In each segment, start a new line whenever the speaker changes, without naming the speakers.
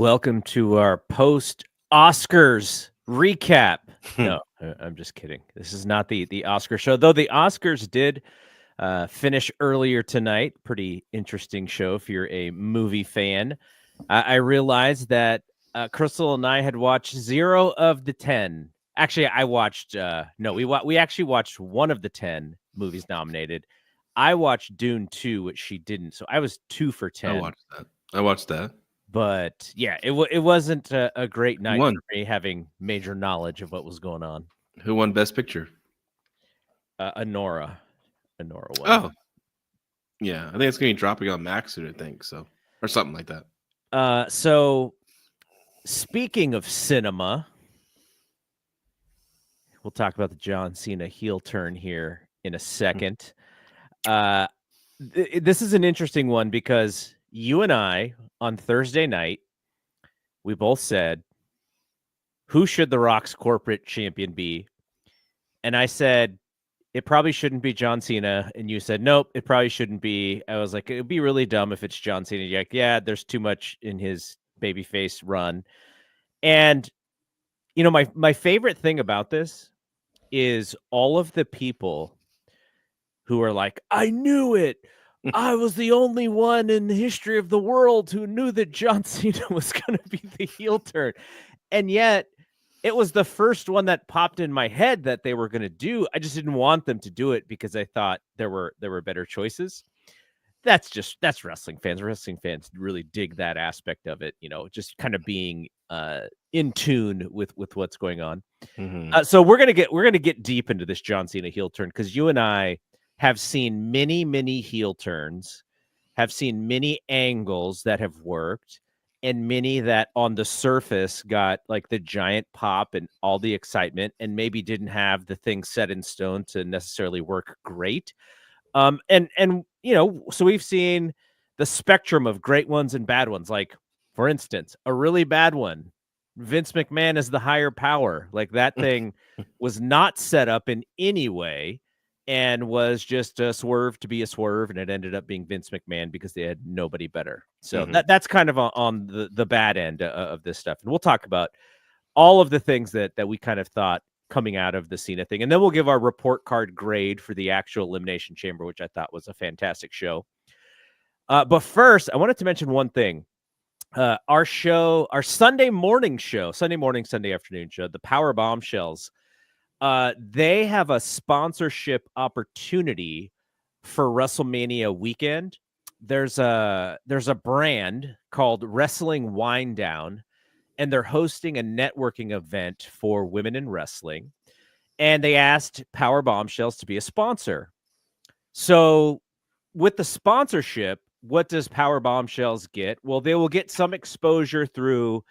Welcome to our post-Oscars recap. No, I'm just kidding. This is not the Oscar show, though the Oscars did finish earlier tonight. Pretty interesting show if you're a movie fan. I realized that Crystal and I had watched 0 of the 10. Actually, I watched we actually watched 1 of the 10 movies nominated. I watched Dune 2, which she didn't, so I was 2 for 10.
I watched that.
But yeah, it wasn't a great night for me, having major knowledge of what was going on.
Who won Best Picture?
Anora won.
Oh, yeah. I think it's going to be dropping on Max soon, I think, so, or something like that.
So speaking of cinema, we'll talk about the John Cena heel turn here in a second. This is an interesting one because you and I, on Thursday night, we both said, who should The Rock's corporate champion be? And I said, it probably shouldn't be John Cena. And you said, nope, it probably shouldn't be. I was like, it would be really dumb if it's John Cena. You're like, yeah, there's too much in his babyface run. And, you know, my favorite thing about this is all of the people who are like, I knew it. I was the only one in the history of the world who knew that John Cena was going to be the heel turn. And yet it was the first one that popped in my head that they were going to do. I just didn't want them to do it because I thought there were better choices. That's wrestling fans. Wrestling fans really dig that aspect of it, you know, just kind of being in tune with what's going on. So we're going to get deep into this John Cena heel turn because you and I have seen many heel turns, have seen many angles that have worked, and many that on the surface got like the giant pop and all the excitement and maybe didn't have the thing set in stone to necessarily work great. And you know, so we've seen the spectrum of great ones and bad ones. Like, for instance, a really bad one, Vince McMahon is the higher power. Like, that thing was not set up in any way and was just a swerve to be a swerve, and it ended up being Vince McMahon because they had nobody better. So that's kind of on the bad end of this stuff. And we'll talk about all of the things that we kind of thought coming out of the Cena thing. And then we'll give our report card grade for the actual Elimination Chamber, which I thought was a fantastic show. But first, I wanted to mention one thing. Our Sunday morning show, Sunday afternoon show, the Power Bombshells, they have a sponsorship opportunity for WrestleMania weekend. There's a brand called Wrestling Wind Down, and they're hosting a networking event for women in wrestling. And they asked Power Bombshells to be a sponsor. So with the sponsorship, what does Power Bombshells get? Well, they will get some exposure through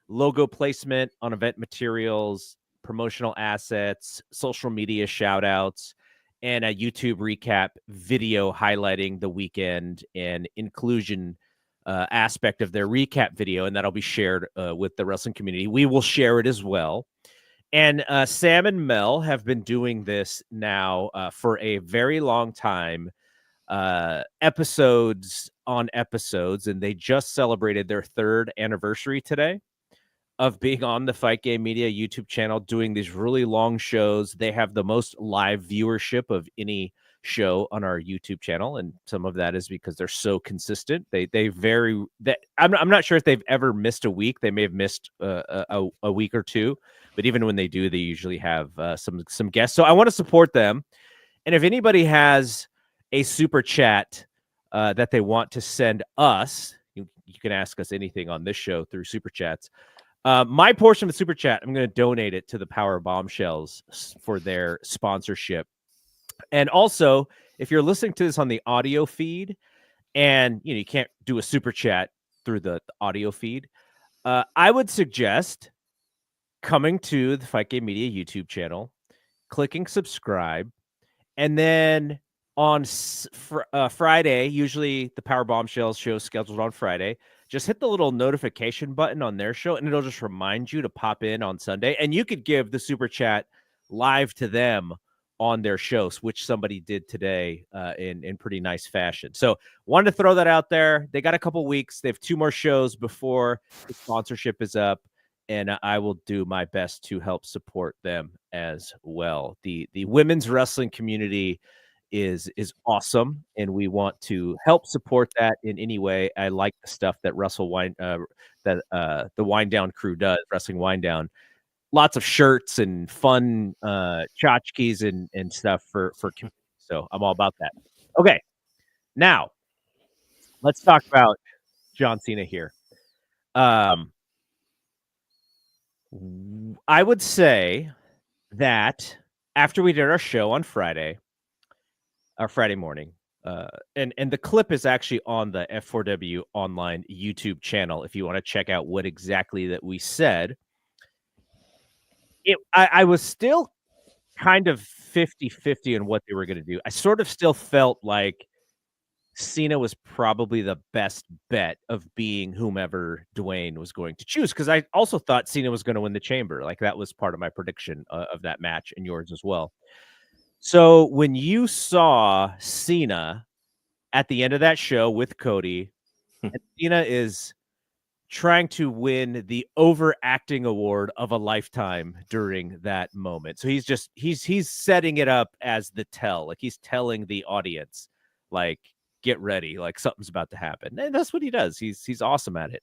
logo placement on event materials, promotional assets, social media shout outs, and a YouTube recap video highlighting the weekend and inclusion aspect of their recap video. And that'll be shared with the wrestling community. We will share it as well. And Sam and Mel have been doing this now for a very long time, episodes on episodes. And they just celebrated their 3rd anniversary today of being on the Fight Game Media YouTube channel, doing these really long shows. They have the most live viewership of any show on our YouTube channel, and some of that is because they're so consistent. I'm not sure if they've ever missed a week. They may have missed a week or two, but even when they do, they usually have some guests. So I want to support them. And if anybody has a super chat that they want to send us, you can ask us anything on this show through super chats. My portion of the super chat, I'm going to donate it to the Power Bombshells for their sponsorship. And also, if you're listening to this on the audio feed and you can't do a super chat through the audio feed, I would suggest coming to the Fight Game Media YouTube channel, clicking subscribe, and then on Friday, usually the Power Bombshells show is scheduled on Friday, just hit the little notification button on their show, and it'll just remind you to pop in on Sunday. And you could give the super chat live to them on their shows, which somebody did today in pretty nice fashion. So wanted to throw that out there. They got a couple weeks. They have 2 more shows before the sponsorship is up, and I will do my best to help support them as well. The women's wrestling community is awesome, and we want to help support that in any way. I like the stuff that the Wind Down crew does, Wrestling Wind Down. Lots of shirts and fun tchotchkes and stuff for community. So I'm all about that. Okay, now let's talk about John Cena here. I would say that after we did our show on Friday morning, and the clip is actually on the F4W online YouTube channel if you want to check out what exactly that we said. I was still kind of 50-50 on what they were going to do. I sort of still felt like Cena was probably the best bet of being whomever Dwayne was going to choose, because I also thought Cena was going to win the Chamber. Like, that was part of my prediction of that match, and yours as well. So when you saw Cena at the end of that show with Cody, and Cena is trying to win the overacting award of a lifetime during that moment. So he's setting it up as the tell, like he's telling the audience, like, get ready, like something's about to happen. And that's what he does. He's awesome at it.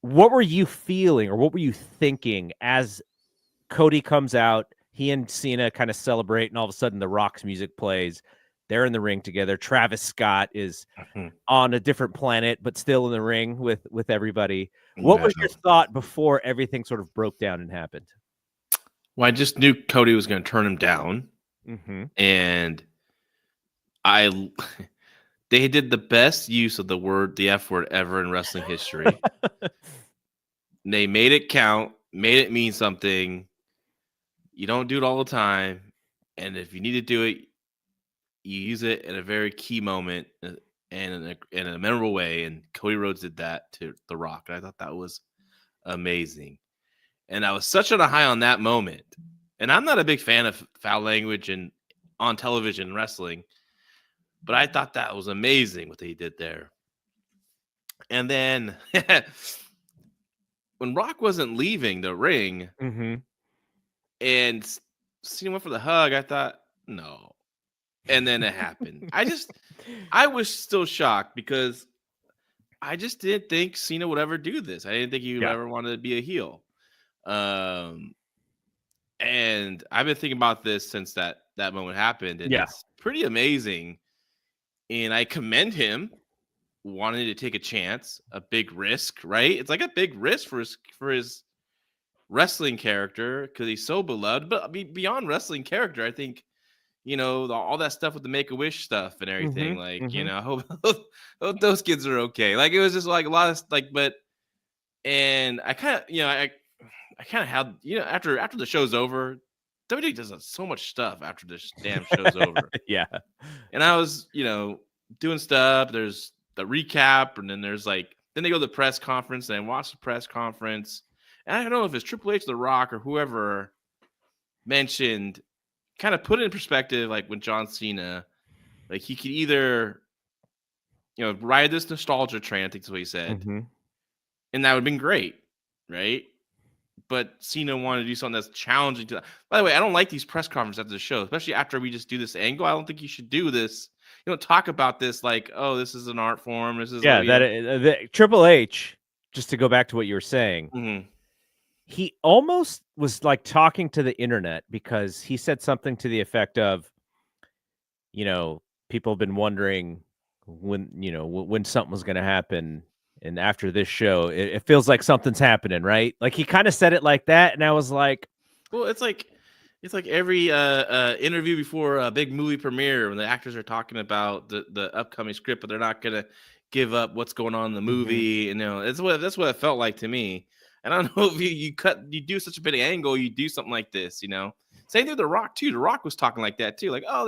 What were you feeling, or what were you thinking as Cody comes out? He and Cena kind of celebrate, and all of a sudden the Rock's music plays. They're in the ring together. Travis Scott is on a different planet, but still in the ring with everybody. What was your thought before everything sort of broke down and happened?
Well, I just knew Cody was going to turn him down, and they did the best use of the F word ever in wrestling history. They made it count, made it mean something. You don't do it all the time, and if you need to do it, you use it in a very key moment and in a memorable way. And Cody Rhodes did that to The Rock, and I thought that was amazing. And I was such on a high on that moment. And I'm not a big fan of foul language and on television wrestling, but I thought that was amazing what they did there. And then when Rock wasn't leaving the ring and Cena went for the hug, I thought, no. And then it happened. I was still shocked because I just didn't think Cena would ever do this. I didn't think he would ever want to be a heel. And I've been thinking about this since that moment happened. And it's pretty amazing. And I commend him wanting to take a chance, a big risk, right? It's like a big risk for his wrestling character because he's so beloved. But beyond wrestling character, I think, all that stuff with the Make-A-Wish stuff and everything, I hope those kids are okay. Like, it was just like a lot of and I kind of, I kind of had, after the show's over, WWE does so much stuff after this damn show's over. And I was, doing stuff. There's the recap, and then there's then they go to the press conference, and I watch the press conference. And I don't know if it's Triple H, The Rock, or whoever mentioned, kind of put it in perspective, like when John Cena, he could either, ride this nostalgia train, I think that's what he said, and that would have been great, right? But Cena wanted to do something that's challenging to that. By the way, I don't like these press conferences after the show, especially after we just do this angle. I don't think you should do this. You don't talk about this like, oh, this is an art form. This is
Triple H, just to go back to what you were saying, he almost was talking to the internet, because he said something to the effect of, people have been wondering when something was going to happen. And after this show, it feels like something's happening, right? Like, he kind of said it like that. And I was like,
well, it's like every interview before a big movie premiere when the actors are talking about the upcoming script, but they're not going to give up what's going on in the movie. And that's what it felt like to me. And I don't know if you do such a big angle, you do something like this, Same thing with The Rock too. The Rock was talking like that too, like, oh,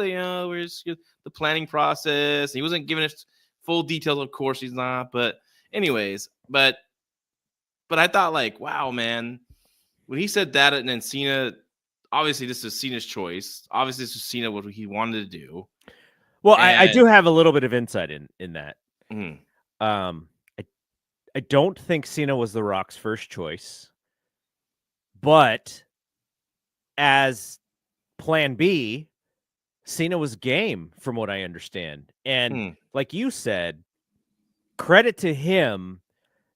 where's the planning process? And he wasn't giving us full details, of course he's not. But anyways, but I thought, wow, man, when he said that, and then Cena obviously this is Cena's choice. Obviously, this is Cena what he wanted to do.
Well, I do have a little bit of insight in that.
Mm.
I don't think Cena was The Rock's first choice, but as Plan B, Cena was game, from what I understand. And like you said, credit to him,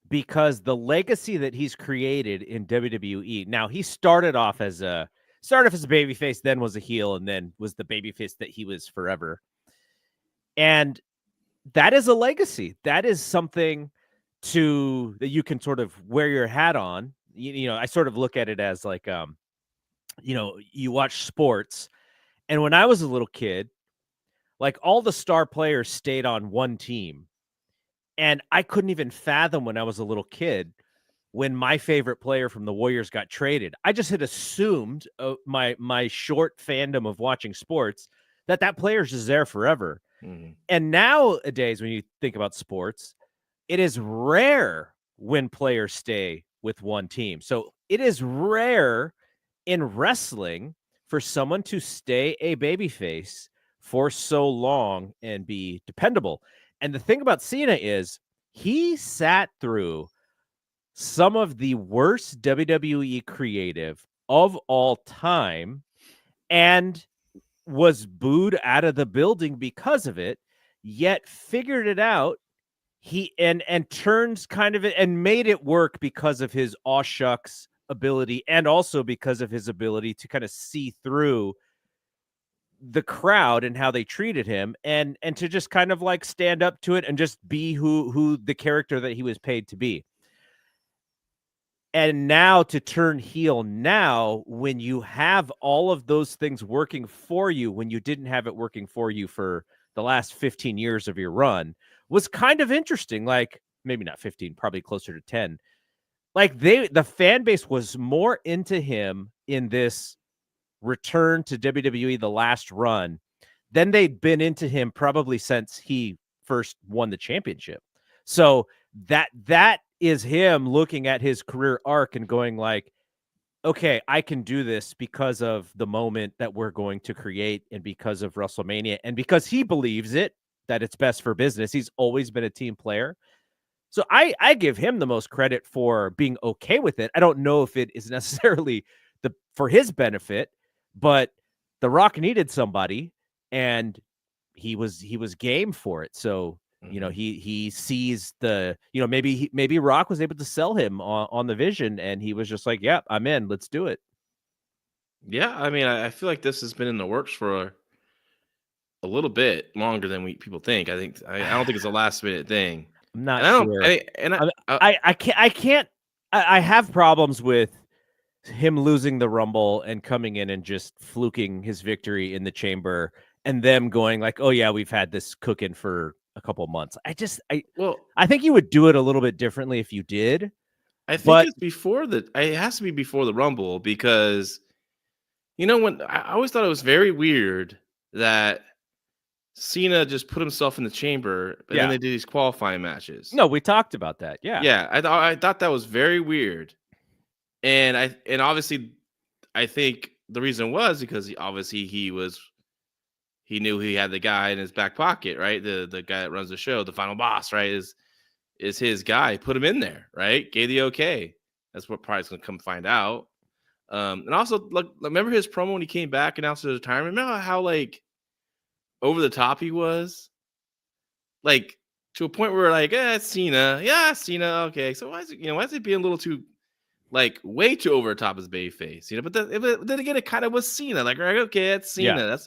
because the legacy that he's created in WWE. Now, he started off as a babyface, then was a heel, and then was the babyface that he was forever. And that is a legacy. That is something that you can sort of wear your hat on. You know, I sort of look at it as like, you know, you watch sports. And when I was a little kid, like all the star players stayed on one team. And I couldn't even fathom when I was a little kid, when my favorite player from the Warriors got traded. I just had assumed my short fandom of watching sports that player's just there forever.
Mm-hmm.
And nowadays, when you think about sports, it is rare when players stay with one team. So it is rare in wrestling for someone to stay a babyface for so long and be dependable. And the thing about Cena is he sat through some of the worst WWE creative of all time and was booed out of the building because of it, yet figured it out. He and turns kind of and made it work because of his aw shucks ability, and also because of his ability to kind of see through the crowd and how they treated him, and to just kind of like stand up to it and just be who the character that he was paid to be. And now to turn heel now, when you have all of those things working for you, when you didn't have it working for you for the last 15 years of your run, was kind of interesting. Like maybe not 15, probably closer to 10. Like the fan base was more into him in this return to WWE, the last run, than they'd been into him probably since he first won the championship. So that is him looking at his career arc and going like, okay, I can do this because of the moment that we're going to create, and because of WrestleMania, and because he believes that it's best for business. He's always been a team player. So I give him the most credit for being okay with it. I don't know if it is necessarily for his benefit, but The Rock needed somebody, and he was game for it. So, you know, he sees maybe Rock was able to sell him on the vision, and he was just like, yeah, I'm in, let's do it.
Yeah. I mean, I feel like this has been in the works for a little bit longer than people think. I don't think it's a last minute thing.
I'm not sure. I can't. I have problems with him losing the Rumble and coming in and just fluking his victory in the Chamber, and them going like, "Oh yeah, we've had this cooking for a couple months." I think you would do it a little bit differently if you did.
I think it's before it has to be before the Rumble, because when I always thought it was very weird that Cena just put himself in the Chamber, but then they did these qualifying matches.
No, we talked about that. Yeah.
Yeah, I thought that was very weird. And obviously I think the reason was because he knew he had the guy in his back pocket, right? The guy that runs the show, the final boss, right? Is his guy. Put him in there, right? Gave the okay. That's what probably going to come find out. And also, remember his promo when he came back, announced his retirement? Remember how like over the top he was? Like to a point where like, it's Cena. Yeah, Cena. Okay. So why is it being a little too like way too over the top as babyface, but then again, it kind of was Cena. Like, right, okay, it's Cena.
Yeah.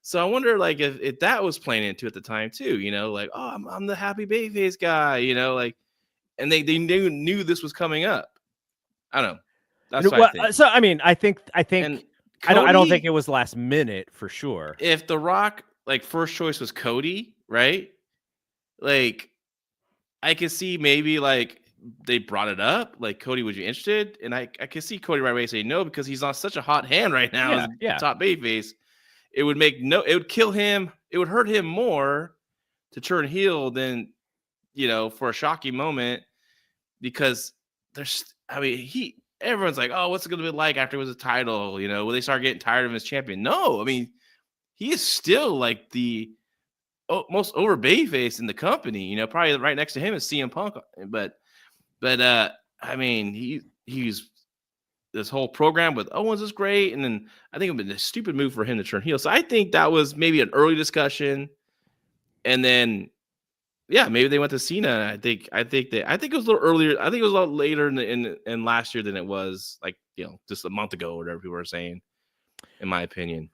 So I wonder, like, if that was playing into at the time too. Like, oh, I'm the happy babyface guy. Like, and they knew this was coming up. I don't know. That's what I think.
So I mean, I think
Cody,
I don't think it was last minute for sure.
If The Rock like first choice was Cody, right? Like, I could see maybe like they brought it up, like, Cody, would you interested? And I can see Cody right away say no, because he's on such a hot hand right now as top babyface. It would kill him. It would hurt him more to turn heel than, for a shocking moment, because everyone's like, oh, what's it going to be like after it was a title? You know, will they start getting tired of him as champion? No, I mean, he is still like the most over babyface in the company. You know, probably right next to him is CM Punk. But I mean, he's this whole program with Owens is great, and then I think it would be a stupid move for him to turn heel. So I think that was maybe an early discussion, and then yeah, maybe they went to Cena. I think it was a little earlier. I think it was a lot later in last year than it was like just a month ago or whatever people were saying. In my opinion,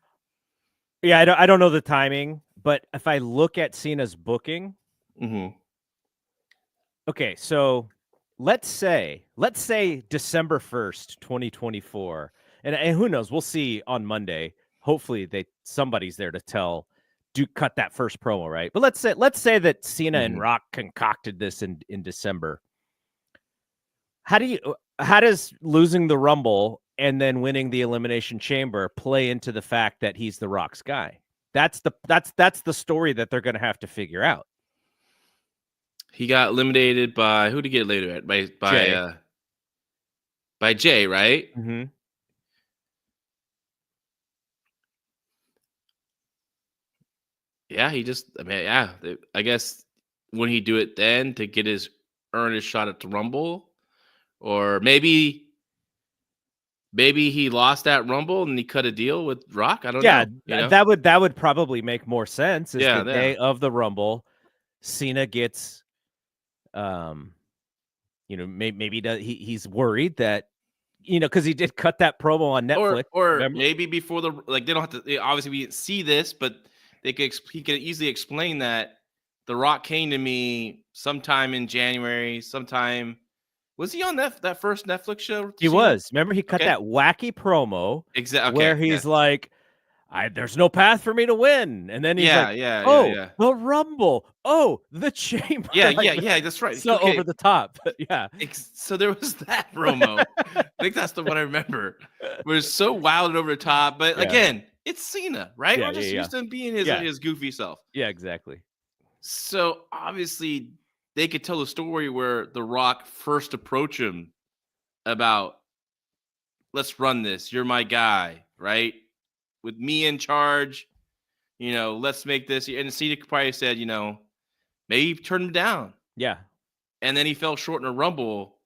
yeah, I don't know the timing, but if I look at Cena's booking, okay, so let's say December 1st, 2024. And who knows? We'll see on Monday. Hopefully somebody's there to cut that first promo, right? But let's say that Cena and Rock concocted this in December. How does losing the Rumble and then winning the Elimination Chamber play into the fact that he's the Rock's guy? That's the story that they're going to have to figure out.
He got eliminated by who did he get later at? By Jay, right?
Mm-hmm.
Yeah, I guess when he do it then to get earn his shot at the Rumble, or maybe he lost that Rumble and he cut a deal with Rock. I don't know.
That would probably make more sense. Is the day of the Rumble, Cena gets, maybe he's worried that, because he did cut that promo on Netflix,
or maybe before they don't have to. Obviously, we didn't see this, but he could easily explain that The Rock came to me sometime in January. Was he on that first Netflix show?
He was. Remember, he cut that wacky promo where he's like, there's no path for me to win. And then he's the Rumble. Oh, the Chamber.
Yeah, that's right.
So over the top. Yeah.
So there was that promo. I think that's the one I remember. It was so wild and over the top. But again, it's Cena, right? We're just used to him being his goofy self.
Yeah, exactly.
So obviously they could tell a story where The Rock first approached him about, let's run this. You're my guy, right? With me in charge, let's make this. And Cena probably said, maybe turn him down.
Yeah.
And then he fell short in a Rumble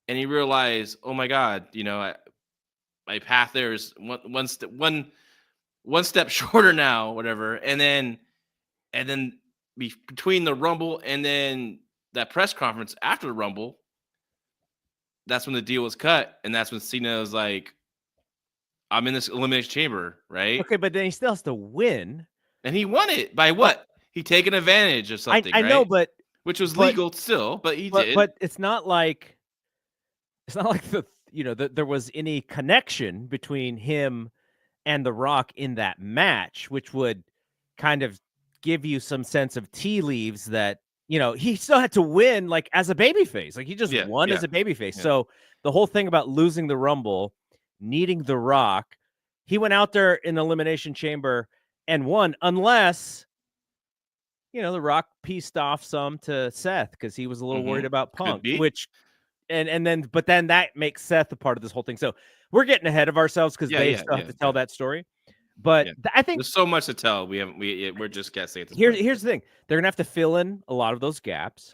and he realized, oh my God, my path there is one step shorter now, whatever. And then between the Rumble and then that press conference after the Rumble, that's when the deal was cut. And that's when Cena was like, I'm in this Elimination Chamber, right?
Okay, but then he still has to win.
And he won it by what? He taken advantage of something,
I know, but
which was legal still, but he did.
But it's not like there was any connection between him and The Rock in that match, which would kind of give you some sense of tea leaves that, he still had to win like as a babyface. Like he just won as a babyface. Yeah. So the whole thing about losing the Rumble, needing The Rock, he went out there in the Elimination Chamber and won, unless The Rock pieced off some to Seth because he was a little worried about Punk, which but then that makes Seth a part of this whole thing. So we're getting ahead of ourselves because they still have to tell that story. But I think
there's so much to tell. We're just guessing at this
point. Here's the thing: they're gonna have to fill in a lot of those gaps.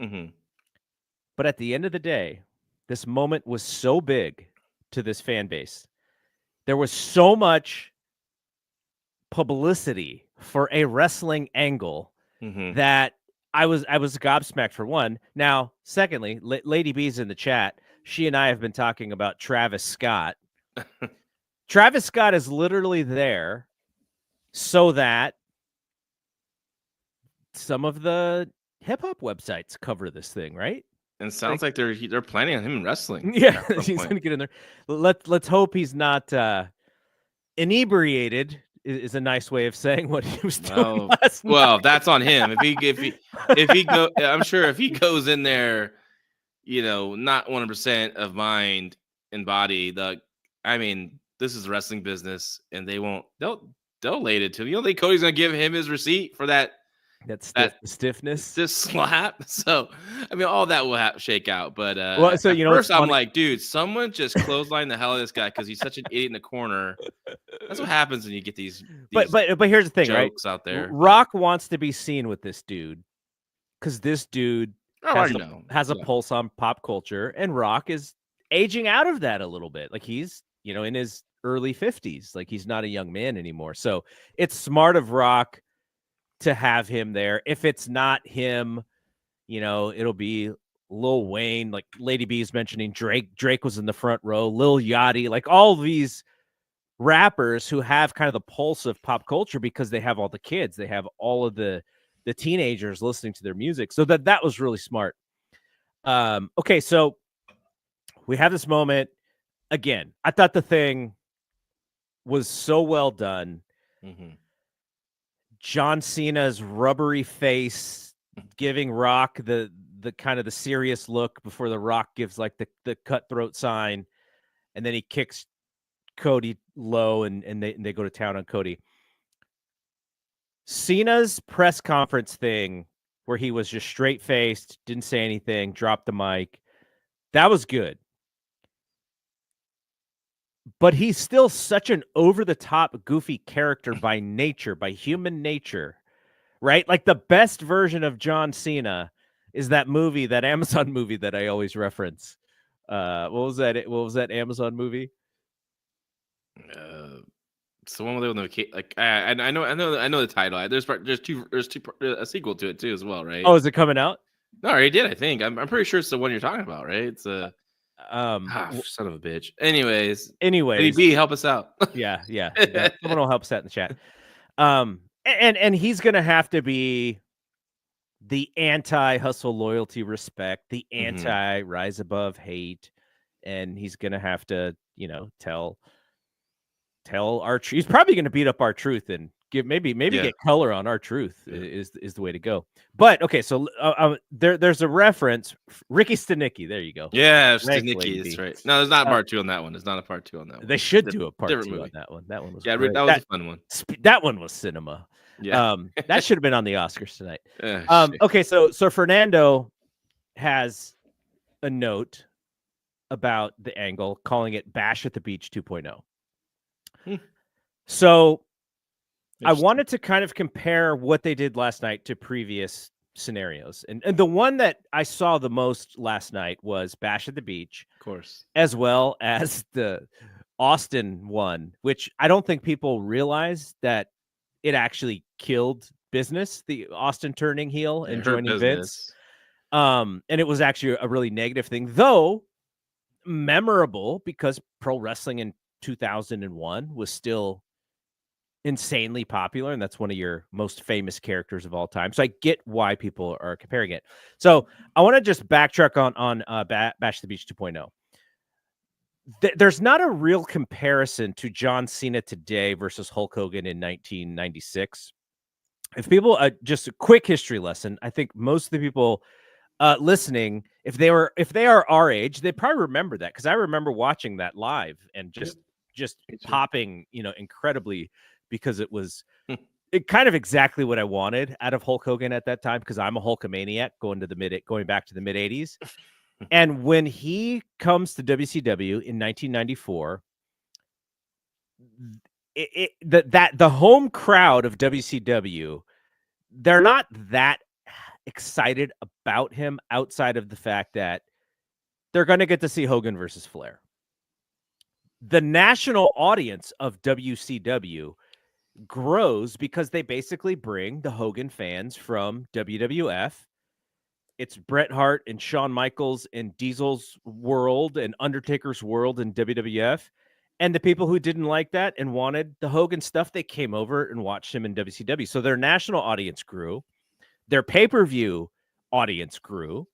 But at the end of the day, this moment was so big to this fan base. There was so much publicity for a wrestling angle that I was gobsmacked, for one. Now, secondly, Lady B's in the chat. She and I have been talking about Travis Scott. Travis Scott is literally there so that some of the hip hop websites cover this thing, right?
And it sounds like they're planning on him in wrestling.
Yeah, he's going to get in there. Let's hope he's not inebriated. Is a nice way of saying what he was doing last night.
Well, that's on him. If he go, I'm sure if he goes in there, not 100% of mind and body. This is wrestling business, and they'll lay it to him. Think Cody's gonna give him his receipt for that
that stiffness.
stiff slap. So, I mean, all that will shake out. But
Well, so
at first, I'm like, dude, someone just clothesline the hell out of this guy because he's such an idiot in the corner. That's what happens when you get these
but here's the thing,
jokes
right?
out there.
Rock wants to be seen with this dude because this dude has a pulse on pop culture, and Rock is aging out of that a little bit. Like he's, in his early 50s. Like he's not a young man anymore. So it's smart of Rock to have him there. If it's not him, it'll be Lil Wayne, like Lady B is mentioning Drake. Drake was in the front row, Lil Yachty, like all these rappers who have kind of the pulse of pop culture because they have all the kids. They have all of the teenagers listening to their music. So that was really smart. Okay, so we have this moment. Again, I thought the thing was so well done.
Mm-hmm.
John Cena's rubbery face giving Rock the kind of the serious look before the Rock gives like the cutthroat sign, and then he kicks Cody low and they go to town on Cody. Cena's press conference thing where he was just straight faced, didn't say anything, dropped the mic. That was good. But he's still such an over-the-top, goofy character by nature, by human nature, right? Like the best version of John Cena is that movie, that Amazon movie that I always reference. What was that? What was that Amazon movie?
It's the one where they like I know the title. There's a sequel to it too as well, right?
Oh, is it coming out?
No, I already did. I think I'm pretty sure it's the one you're talking about, right? It's a son of a bitch. Anyways, B, help us out.
yeah. Someone will help us out in the chat. And he's gonna have to be the anti-hustle, loyalty, respect, the anti-rise above hate, and he's gonna have to, tell R-Truth. He's probably gonna beat up R-Truth and maybe get color on R-Truth is the way to go. But okay, so there's a reference, Ricky Stenicki. There you go.
Yeah, Stenicki is right. No, there's not a part 2 on that one. There's not a part 2 on that one.
They should do a part 2 on that one. That one was
great. That was a fun one.
That one was cinema.
Yeah.
That should have been on the Oscars tonight. Okay, so Fernando has a note about the angle, calling it Bash at the Beach 2.0. So I wanted to kind of compare what they did last night to previous scenarios. And the one that I saw the most last night was Bash at the Beach.
Of course.
As well as the Austin one, which I don't think people realize that it actually killed business, the Austin turning heel and joining Vince. And it was actually a really negative thing, though memorable because pro wrestling in 2001 was still insanely popular, and that's one of your most famous characters of all time. So I get why people are comparing it. So I want to just backtrack on Bash the Beach 2.0. There's not a real comparison to John Cena today versus Hulk Hogan in 1996. If people, just a quick history lesson, I think most of the people listening, if they are our age, they probably remember that, because I remember watching that live and just popping, incredibly, because it was kind of exactly what I wanted out of Hulk Hogan at that time, because I'm a Hulkamaniac going back to the mid 80s. And when he comes to WCW in 1994, the home crowd of WCW, they're not that excited about him outside of the fact that they're going to get to see Hogan versus Flair. The national audience of WCW grows because they basically bring the Hogan fans from WWF. It's Bret Hart and Shawn Michaels and Diesel's world and Undertaker's world in WWF. And the people who didn't like that and wanted the Hogan stuff, they came over and watched him in WCW. So their national audience grew. Their pay-per-view audience grew.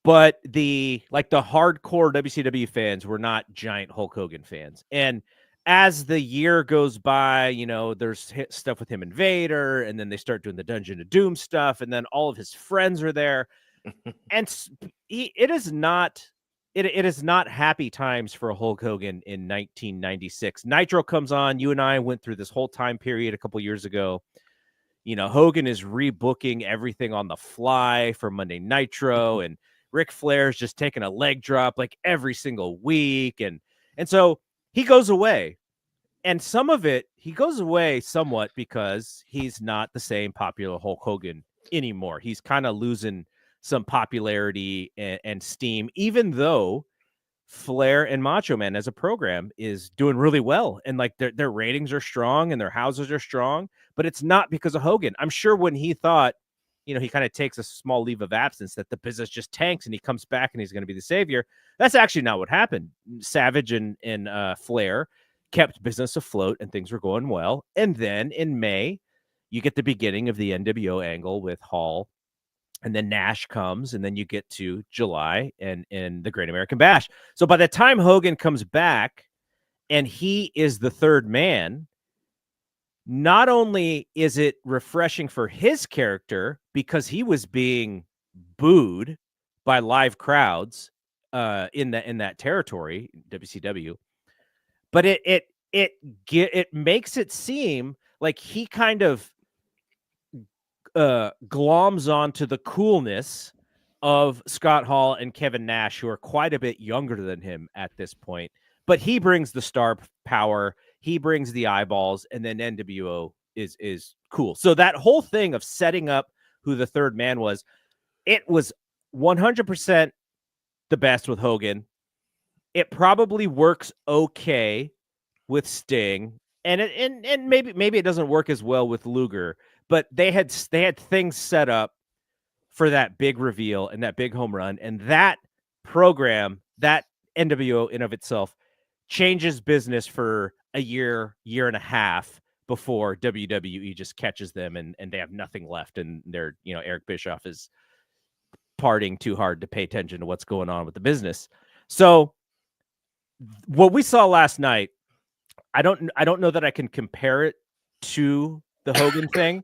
But the hardcore WCW fans were not giant Hulk Hogan fans. And as the year goes by, there's stuff with him and Vader, and then they start doing the Dungeon of Doom stuff, and then all of his friends are there. And it is not happy times for Hulk Hogan in 1996. Nitro comes on. You and I went through this whole time period a couple years ago. Hogan is rebooking everything on the fly for Monday Nitro, and Ric Flair's just taking a leg drop like every single week. And so he goes away. And some of it, he goes away somewhat because he's not the same popular Hulk Hogan anymore. He's kind of losing some popularity and steam, even though Flair and Macho Man as a program is doing really well. And like their ratings are strong and their houses are strong, but it's not because of Hogan. I'm sure when he thought, he kind of takes a small leave of absence, that the business just tanks and he comes back and he's going to be the savior. That's actually not what happened. Savage and Flair kept business afloat and things were going well. And then in May, you get the beginning of the NWO angle with Hall, and then Nash comes, and then you get to July and the Great American Bash. So by the time Hogan comes back and he is the third man, not only is it refreshing for his character because he was being booed by live crowds in that territory, WCW, but it makes it seem like he kind of gloms onto the coolness of Scott Hall and Kevin Nash, who are quite a bit younger than him at this point. But he brings the star power, he brings the eyeballs, and then NWO is cool. So that whole thing of setting up who the third man was, it was 100% the best with Hogan. It probably works okay with Sting, and maybe it doesn't work as well with Luger, but they had things set up for that big reveal and that big home run, and that program, that NWO in of itself, changes business for a year and a half before WWE just catches them and they have nothing left, and they're Eric Bischoff is partying too hard to pay attention to what's going on with the business. So what we saw last night, I don't know that I can compare it to the Hogan thing,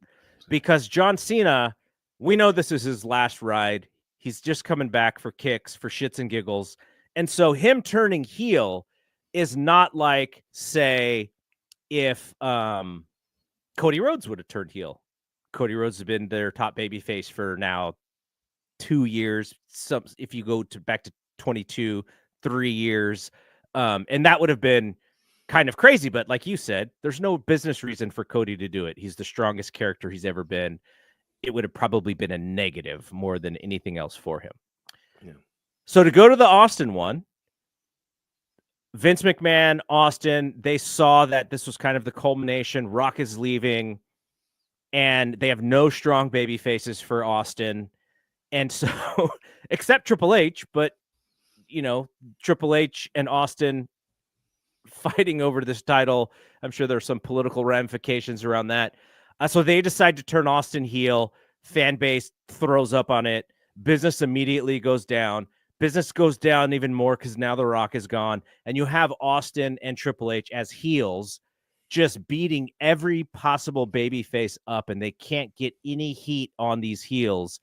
because John Cena, we know this is his last ride. He's just coming back for kicks, for shits and giggles. And so him turning heel is not like, say, if Cody Rhodes would have turned heel. Cody Rhodes has been their top babyface for now 2 years. If you go back to 22, 3 years. And that would have been kind of crazy, but like you said, there's no business reason for Cody to do it. He's the strongest character he's ever been. It would have probably been a negative more than anything else for him. Yeah. So to go to the Austin one, Vince McMahon, Austin, they saw that this was kind of the culmination. Rock is leaving, and they have no strong baby faces for Austin. And so, except Triple H, but Triple H and Austin fighting over this title, I'm sure there's some political ramifications around that. So they decide to turn Austin heel. Fan base throws up on it. Business immediately goes down. Business goes down even more because now The Rock is gone. And you have Austin and Triple H as heels just beating every possible baby face up, and they can't get any heat on these heels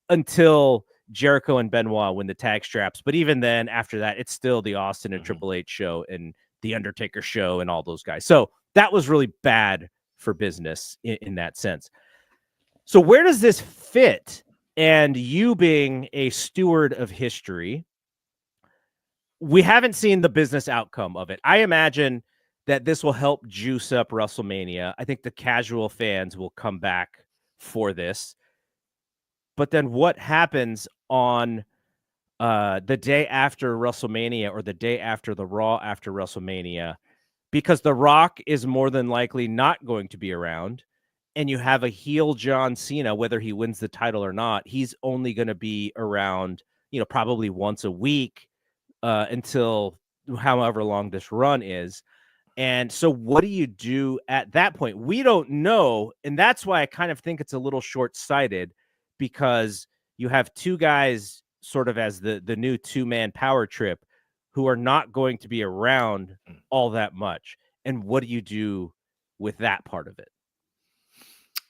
until Jericho and Benoit win the tag straps. But even then, after that, it's still the Austin and Triple H show and the Undertaker show and all those guys. So that was really bad for business in that sense. So where does this fit? And you being a steward of history, we haven't seen the business outcome of it. I imagine that this will help juice up WrestleMania. I think the casual fans will come back for this. But then what happens on the day after WrestleMania, or the day after the Raw after WrestleMania? Because The Rock is more than likely not going to be around, and you have a heel John Cena, whether he wins the title or not, he's only going to be around, probably once a week until however long this run is. And so what do you do at that point? We don't know. And that's why I kind of think it's a little short-sighted, because you have two guys sort of as the new two-man power trip who are not going to be around all that much. And what do you do with that part of it?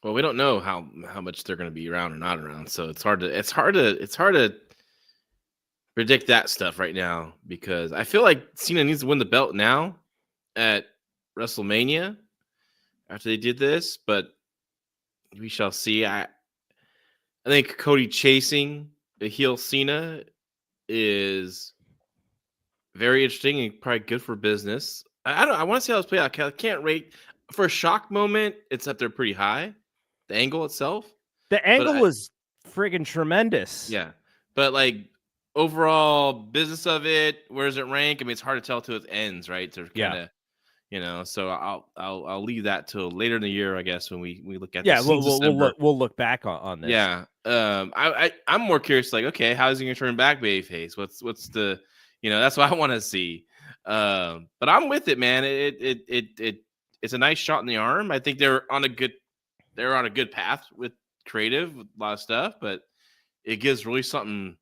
Well, we don't know how much they're going to be around or not around. So it's hard to predict that stuff right now, because I feel like Cena needs to win the belt now at WrestleMania after they did this, but we shall see. I think Cody chasing the heel Cena is very interesting and probably good for business. I don't. I want to see how this play out. I can't rate for a shock moment. It's up there pretty high, the angle itself.
The
But
angle was friggin' tremendous.
yeah, but like overall business of it, where does it rank? I mean, it's hard to tell till it ends, right? To kind of, So I'll leave that till later in the year, I guess, when we look at this in December.
We'll look back on this.
Yeah. I'm more curious, like, okay, how's he gonna turn back babyface? What's the, that's what I want to see. But I'm with it, man. It's a nice shot in the arm. I think they're on a good path with creative, with a lot of stuff, but it gives really something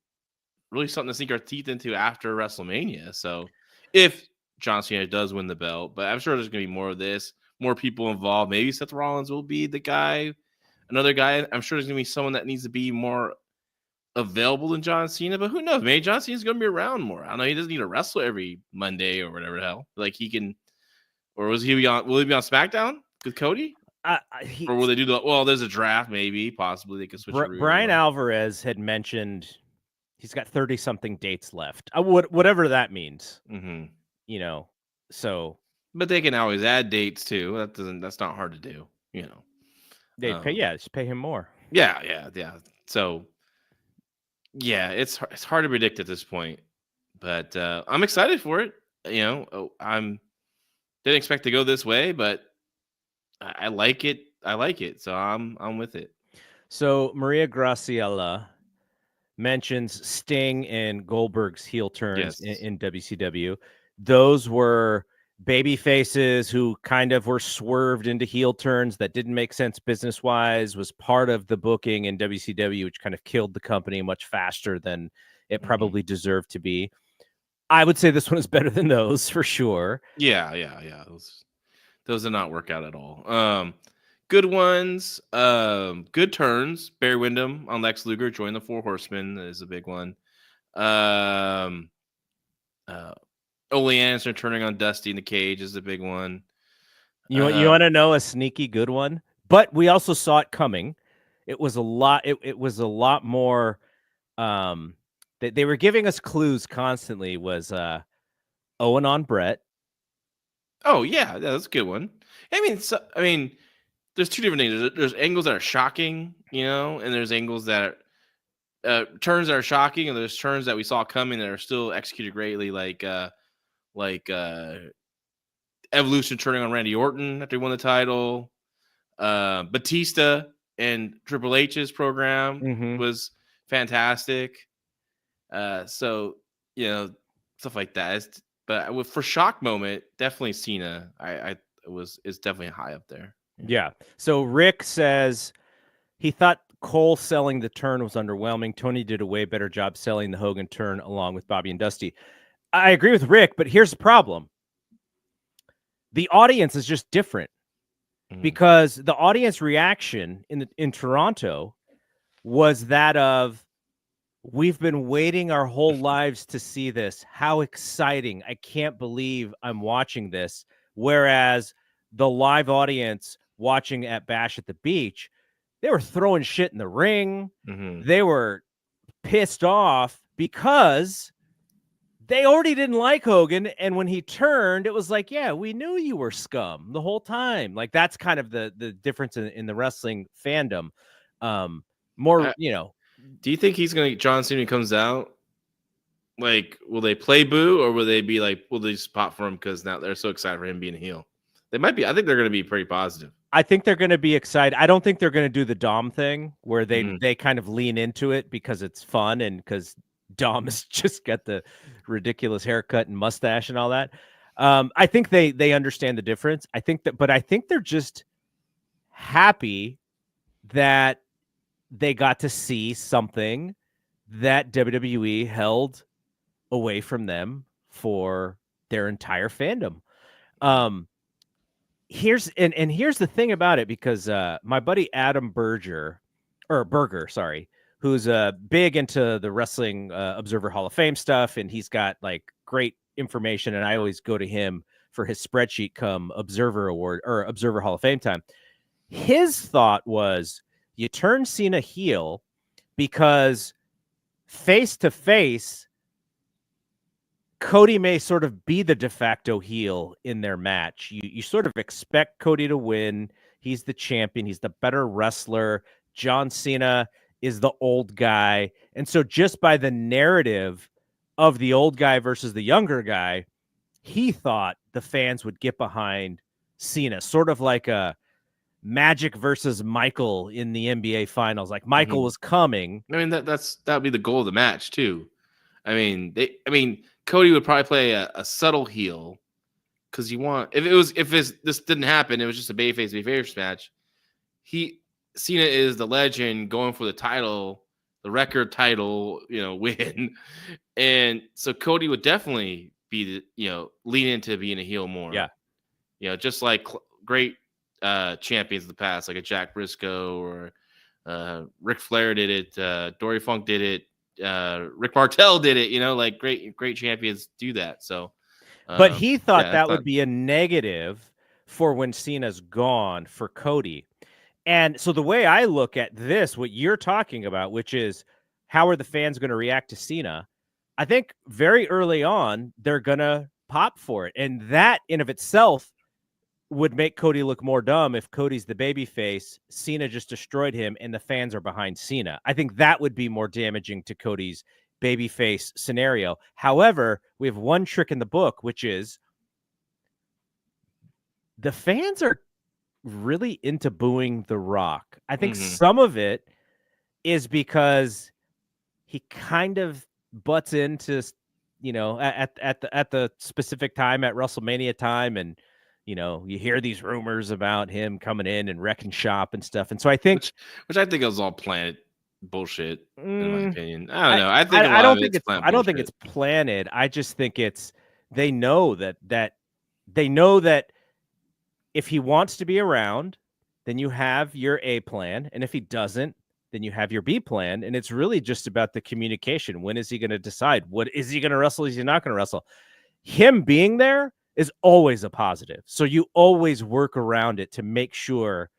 to sink our teeth into after WrestleMania. So if John Cena does win the belt, but I'm sure there's gonna be more of this, more people involved. Maybe Seth Rollins will be the guy. Another guy, I'm sure there's going to be someone that needs to be more available than John Cena, but who knows? Maybe John Cena's going to be around more. I don't know. He doesn't need to wrestle every Monday or whatever the hell. Like he can, or will he be on SmackDown with Cody? Or will they do there's a draft, maybe, possibly they could switch.
Brian Alvarez had mentioned he's got 30-something dates left. Whatever that means.
Mm-hmm.
So.
But they can always add dates too. That's not hard to do,
They just pay him more.
Yeah. So, yeah, it's hard to predict at this point, but I'm excited for it. Didn't expect to go this way, but I like it. So I'm with it.
So Maria Graciela mentions Sting and Goldberg's heel turns in WCW. Those were baby faces who kind of were swerved into heel turns that didn't make sense business wise, was part of the booking in WCW, which kind of killed the company much faster than it probably deserved to be. I would say this one is better than those for sure.
Yeah. Those did not work out at all. Good ones. Good turns. Barry Windham on Lex Luger joined the Four Horsemen is a big one. Ole Anderson turning on Dusty in the cage is a big one.
You want to know a sneaky good one? But we also saw it coming. It was a lot. It was a lot more. They were giving us clues constantly. Was Owen on Brett?
Oh yeah, that's a good one. I mean, there's two different things. There's angles that are shocking, and there's angles that are turns that are shocking, and there's turns that we saw coming that are still executed greatly, like Evolution turning on Randy Orton after he won the title. Batista and Triple H's program was fantastic. So stuff like that. But for shock moment, definitely Cena. Is definitely high up there.
Yeah. So Rick says he thought Cole selling the turn was underwhelming. Tony did a way better job selling the Hogan turn along with Bobby and Dusty. I agree with Rick, but here's the problem. The audience is just different because the audience reaction in Toronto was that of, we've been waiting our whole lives to see this. How exciting. I can't believe I'm watching this. Whereas the live audience watching at Bash at the Beach, they were throwing shit in the ring. They were pissed off because they already didn't like Hogan. And when he turned, it was like, yeah, we knew you were scum the whole time. Like, that's kind of the difference in the wrestling fandom.
Do you think he's going to, John Cena comes out, like, will they play boo, or will they be like, will they just pop for him because now they're so excited for him being a heel? They might be. I think they're going to be pretty positive.
I think they're going to be excited. I don't think they're going to do the Dom thing where they kind of lean into it because it's fun and because Dom has just got the ridiculous haircut and mustache and all that. I think they understand the difference. But I think they're just happy that they got to see something that WWE held away from them for their entire fandom. Here's the thing about it, because my buddy Adam Berger, who's big into the Wrestling Observer Hall of Fame stuff, and he's got like great information, and I always go to him for his spreadsheet come Observer Award or Observer Hall of Fame time. His thought was, You turn Cena heel because face to face, Cody may sort of be the de facto heel in their match. You sort of expect Cody to win. He's the champion. He's the better wrestler. John Cena is the old guy. And so just by the narrative of the old guy versus the younger guy, he thought the fans would get behind Cena, sort of like a Magic versus Michael in the NBA Finals. Like Michael was coming.
I mean, that would be the goal of the match too. I mean, Cody would probably play a subtle heel because you want if this didn't happen, it was just a babyface match. Cena is the legend going for the title, the record title, win, and so Cody would definitely be lean into being a heel more.
Yeah,
just like great champions of the past, like a Jack Briscoe or Ric Flair did it, Dory Funk did it, Rick Martel did it. Like great champions do that. So,
but he thought that would be a negative for when Cena's gone for Cody. And so the way I look at this, what you're talking about, which is how are the fans going to react to Cena? I think very early on, they're going to pop for it. And that in of itself would make Cody look more dumb if Cody's the babyface, Cena just destroyed him, and the fans are behind Cena. I think that would be more damaging to Cody's babyface scenario. However, we have one trick in the book, which is the fans are really into booing The Rock. I think some of it is because he kind of butts into, at the specific time at WrestleMania time, and you hear these rumors about him coming in and wrecking shop and stuff. And so I think,
which I think was all planned bullshit, in my opinion. I don't know. I don't think
it's planted. I just think they know that if he wants to be around, then you have your A plan. And if he doesn't, then you have your B plan. And it's really just about the communication. When is he going to decide? What is he going to wrestle? Is he not going to wrestle? Him being there is always a positive. So you always work around it to make sure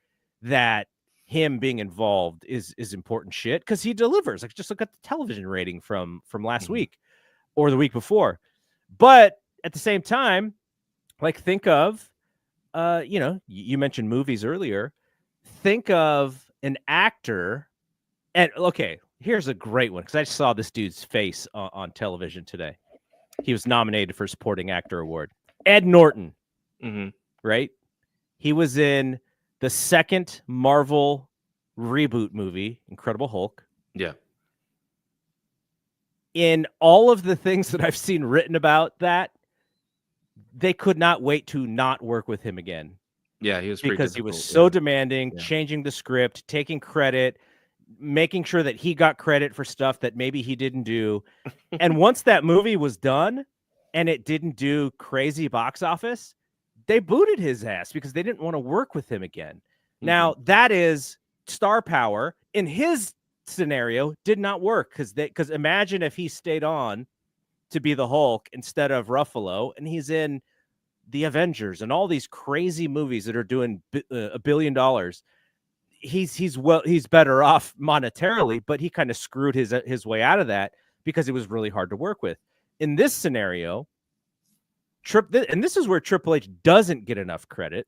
that him being involved is important shit, because he delivers. Like, just look at the television rating from last week or the week before. But at the same time, like, think of, you mentioned movies earlier. Think of an actor, and okay, here's a great one, because I saw this dude's face on television today. He was nominated for Supporting Actor Award. Ed Norton, right? He was in the second Marvel reboot movie, Incredible Hulk.
Yeah.
In all of the things that I've seen written about that, they could not wait to not work with him again.
Yeah, he was
because he was so demanding, changing the script, taking credit, making sure that he got credit for stuff that maybe he didn't do. And once that movie was done and it didn't do crazy box office, they booted his ass because they didn't want to work with him again. Now, that is star power. In his scenario, did not work because imagine if he stayed on to be the Hulk instead of Ruffalo, and he's in the Avengers and all these crazy movies that are doing $1 billion. He's better off monetarily, but he kind of screwed his way out of that because it was really hard to work with. In this scenario, and this is where Triple H doesn't get enough credit.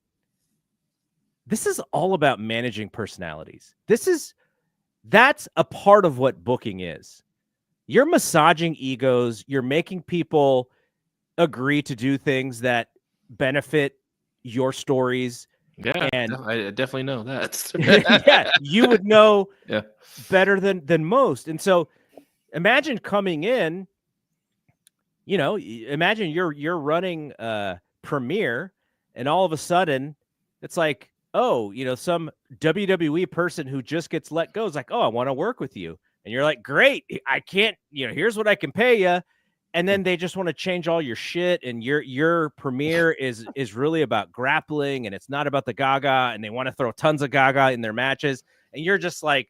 This is all about managing personalities. That's a part of what booking is. You're massaging egos. You're making people agree to do things that benefit your stories.
Yeah, and I definitely know that.
Yeah, you would know better than most. And so imagine coming in, imagine you're running Premiere, and all of a sudden it's like, oh, some WWE person who just gets let go is like, oh, I want to work with you. And you're like, great, I can't, here's what I can pay you. And then they just want to change all your shit. And your Premiere is really about grappling, and it's not about the Gaga, and they want to throw tons of Gaga in their matches. And you're just like,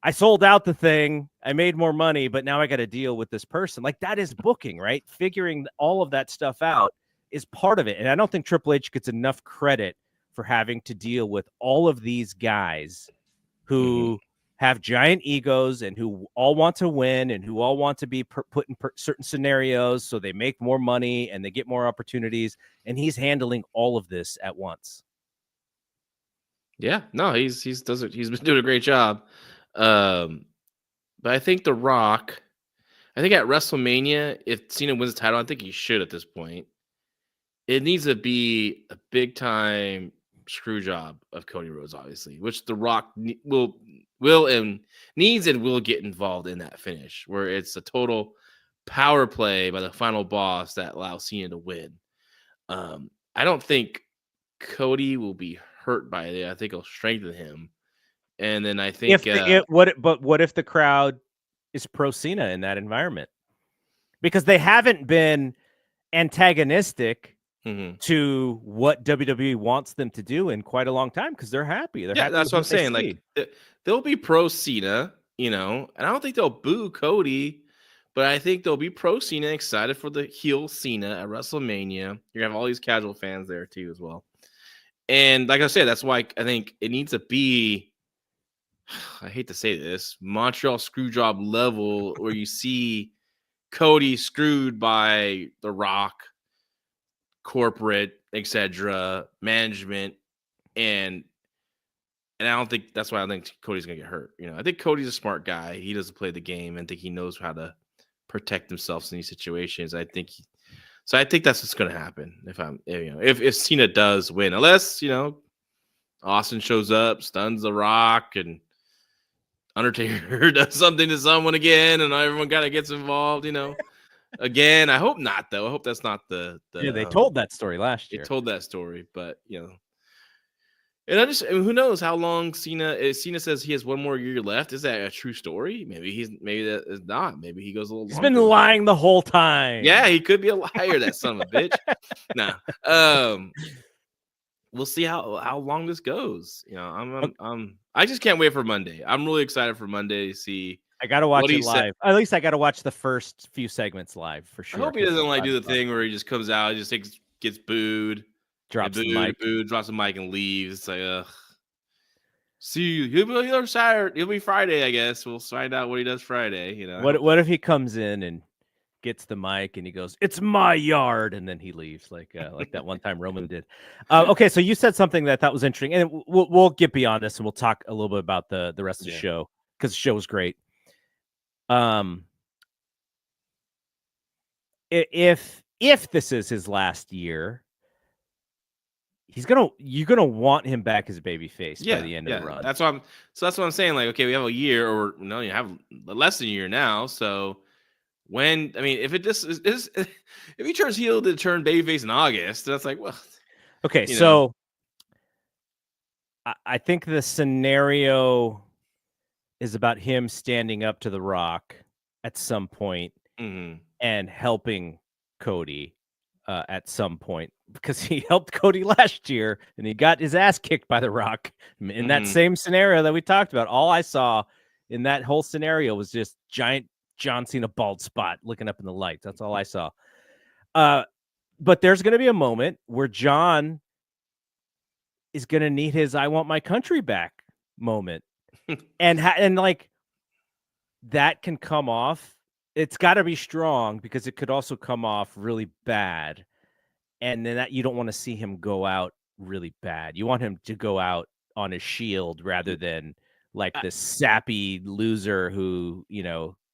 I sold out the thing. I made more money, but now I got to deal with this person. Like, that is booking, right? Figuring all of that stuff out is part of it. And I don't think Triple H gets enough credit for having to deal with all of these guys who have giant egos and who all want to win and who all want to be put in certain scenarios so they make more money and they get more opportunities. And he's handling all of this at once.
Yeah, no, he's been doing a great job. But I think The Rock, I think at WrestleMania, if Cena wins the title, I think he should at this point. It needs to be a big time screw job of Cody Rhodes, obviously, which The Rock will and needs and will get involved in that finish, where it's a total power play by the final boss that allows Cena to win. I don't think Cody will be hurt by it. I think it'll strengthen him. And then I think
what if the crowd is pro Cena in that environment? Because they haven't been antagonistic to what WWE wants them to do in quite a long time because they're happy. They're happy.
That's what I'm saying. Like they'll be pro Cena, and I don't think they'll boo Cody, but I think they'll be pro Cena, excited for the heel Cena at WrestleMania. You're gonna have all these casual fans there too as well. And like I said, that's why I think it needs to be, I hate to say this, Montreal Screwjob level where you see Cody screwed by The Rock, corporate, etc., management, and I don't think that's why I think Cody's gonna get hurt. I think Cody's a smart guy. He doesn't play the game, and I think he knows how to protect himself in these situations. I think that's what's gonna happen if Cena does win, unless Austin shows up, stuns The Rock, and Undertaker does something to someone again, and everyone kind of gets involved. Again, I hope not, though. I hope that's not the
they told that story last year.
They told that story, but and who knows how long Cena says he has one more year left. Is that a true story? Maybe that is not. Maybe he goes a little
He's
longer.
Been lying the whole time.
Yeah, he could be a liar, that son of a bitch. Nah. We'll see how long this goes. I just can't wait for Monday. I'm really excited for Monday to see.
I gotta watch it live. At least I gotta watch the first few segments live for sure.
I hope he doesn't do the thing where he just comes out, just gets booed,
drops the mic,
drops the mic, and leaves. It's like, ugh. See, he'll be Saturday. It'll be Friday, I guess. We'll find out what he does Friday.
What if he comes in and gets the mic and he goes, "It's my yard," and then he leaves like that one time Roman did. Okay, so you said something that I thought was interesting, and we'll get beyond this and we'll talk a little bit about the rest of the show because the show was great. If this is his last year, you're gonna want him back as a babyface by the end of the run.
That's what I'm saying. Like, okay, we have a year, or no, you have less than a year now. So if it just is if he turns heel to turn babyface in August, that's like, well,
okay. So I think the scenario is about him standing up to The Rock at some point and helping Cody at some point, because he helped Cody last year and he got his ass kicked by The Rock in that same scenario that we talked about. All I saw in that whole scenario was just giant John Cena bald spot looking up in the lights. That's all I saw. But there's going to be a moment where John is going to need his "I want my country back" moment. and like that can come off. It's got to be strong because it could also come off really bad. And then that you don't want to see him go out really bad. You want him to go out on his shield rather than like this sappy loser who,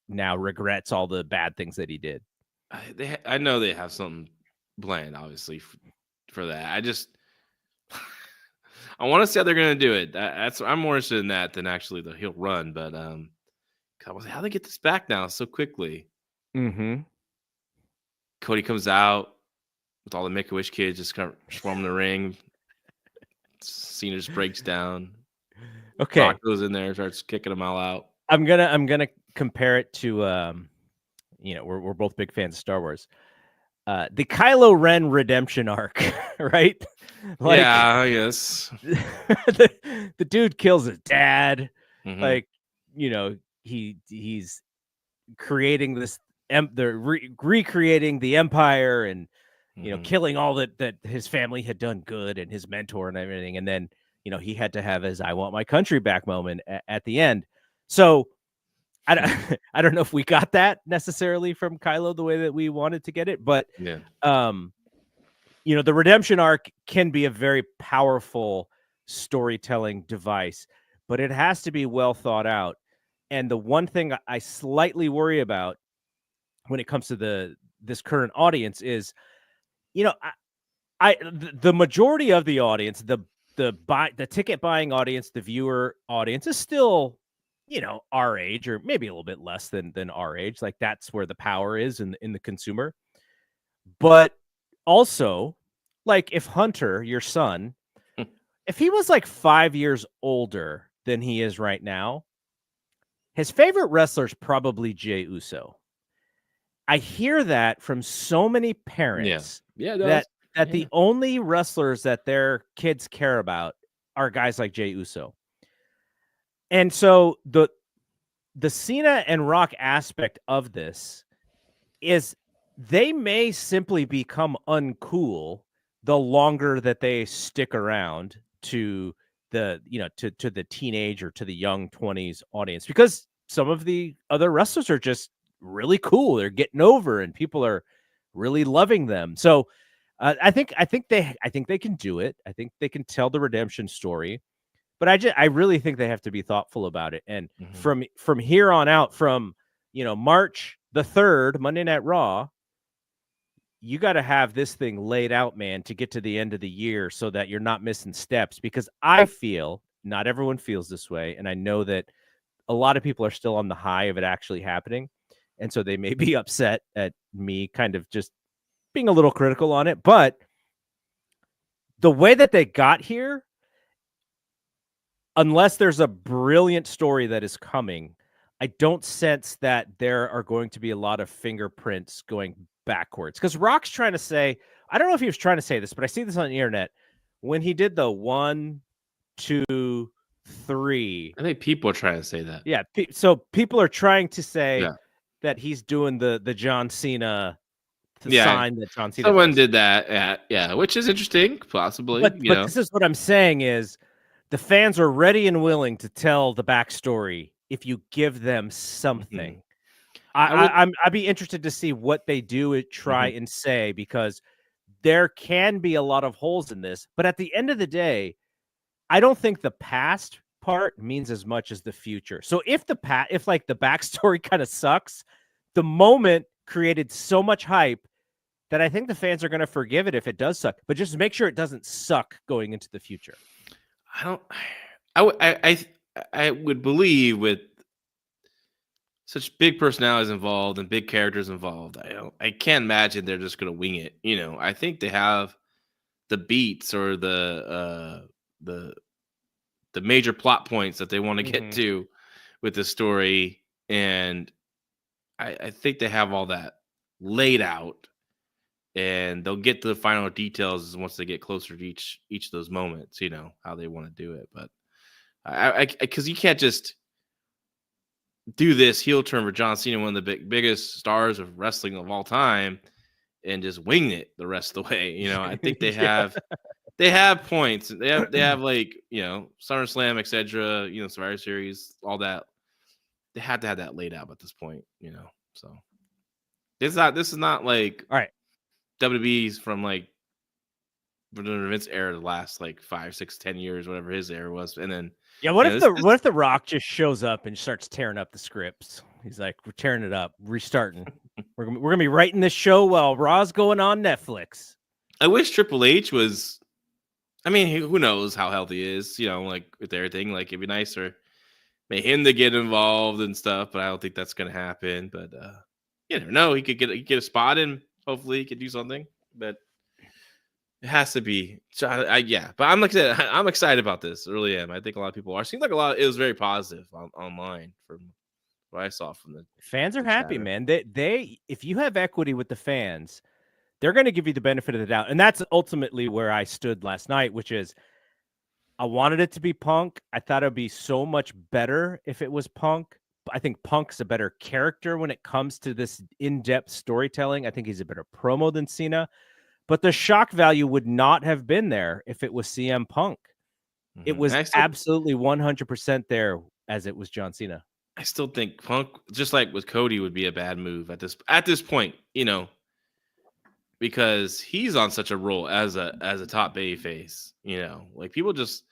now regrets all the bad things that he did.
I know they have something planned, obviously, for that. I want to see how they're going to do it. I'm more interested in that than actually the heel run. But I was like, how do they get this back now so quickly? Cody comes out with all the Make-A-Wish kids just kind of swarming the ring. Cena just breaks down.
Okay,
Rock goes in there, starts kicking them all out.
I'm gonna compare it to we're both big fans of Star Wars. The Kylo Ren redemption arc, right?
Like, yeah, yes.
The dude kills his dad. Like, he's creating this recreating the empire and killing all that his family had done good and his mentor and everything, and then he had to have his "I want my country back" moment at the end. So I don't know if we got that necessarily from Kylo the way that we wanted to get it, but
Yeah.
The redemption arc can be a very powerful storytelling device, but it has to be well thought out. And the one thing I slightly worry about when it comes to this current audience is, the majority of the audience, the ticket buying audience, the viewer audience is still, our age or maybe a little bit less than our age. Like that's where the power is in the consumer. But also, like if Hunter, your son, if he was like 5 years older than he is right now, his favorite wrestler is probably Jey Uso. I hear that from so many parents that the only wrestlers that their kids care about are guys like Jey Uso. And so the Cena and Rock aspect of this is they may simply become uncool the longer that they stick around to the to the teenage or to the young 20s audience, because some of the other wrestlers are just really cool. They're getting over and people are really loving them. So I think they can do it. I think they can tell the redemption story, but I really think they have to be thoughtful about it. And from here on out, from March the 3rd, Monday Night Raw, you got to have this thing laid out, man, to get to the end of the year so that you're not missing steps, because I feel not everyone feels this way. And I know that a lot of people are still on the high of it actually happening. And so they may be upset at me kind of just being a little critical on it. But the way that they got here, unless there's a brilliant story that is coming, I don't sense that there are going to be a lot of fingerprints going backwards. Because Rock's trying to say, I don't know if he was trying to say this, but I see this on the internet. When he did the 1, 2, 3.
I think people are trying to say that.
Yeah. So people are trying to say that he's doing the John Cena sign that John Cena
Someone
does.
did that. Yeah, which is interesting, possibly.
But this is what I'm saying is the fans are ready and willing to tell the backstory if you give them something. I'd be interested to see what they do try and say, because there can be a lot of holes in this. But at the end of the day, I don't think the past part means as much as the future. So if the backstory kind of sucks, the moment created so much hype that I think the fans are going to forgive it if it does suck. But just make sure it doesn't suck going into the future.
I would believe with such big personalities involved and big characters involved, I can't imagine they're just going to wing it. I think they have the beats or the major plot points that they want to get to with the story, and I think they have all that laid out, and they'll get to the final details once they get closer to each of those moments. How they want to do it, but because you can't just do this heel turn for John Cena, one of the biggest stars of wrestling of all time, and just wing it the rest of the way. I think they have they have points. They have like SummerSlam, etc. Survivor Series, all that. They had to have that laid out at this point. So this is not like
all right
WWE's from like Vince era, the last like 5, 6, 10 years, whatever his era was, and then.
Yeah, what if the Rock just shows up and starts tearing up the scripts? He's like, we're tearing it up, restarting. we're gonna be writing this show while Raw's going on Netflix.
I wish Triple H was. I mean, who knows how healthy he is? Like with everything, like it'd be nice for him to get involved and stuff, but I don't think that's gonna happen. But you never know. He could get a spot in. Hopefully, he could do something. But it has to be. So but I'm I'm excited about this. I really am. I think a lot of people are. It seems like it was very positive online from what I saw from the
fans are happy, man. They if you have equity with the fans, they're going to give you the benefit of the doubt. And that's ultimately where I stood last night, which is I wanted it to be Punk. I thought it would be so much better if it was Punk. I think Punk's a better character when it comes to this in-depth storytelling. I think he's a better promo than Cena. But the shock value would not have been there if it was CM Punk. It
And
was absolutely 100% there as it was John Cena.
I still think Punk, just like with Cody, would be a bad move at this point, because he's on such a roll as a top babyface. Like people just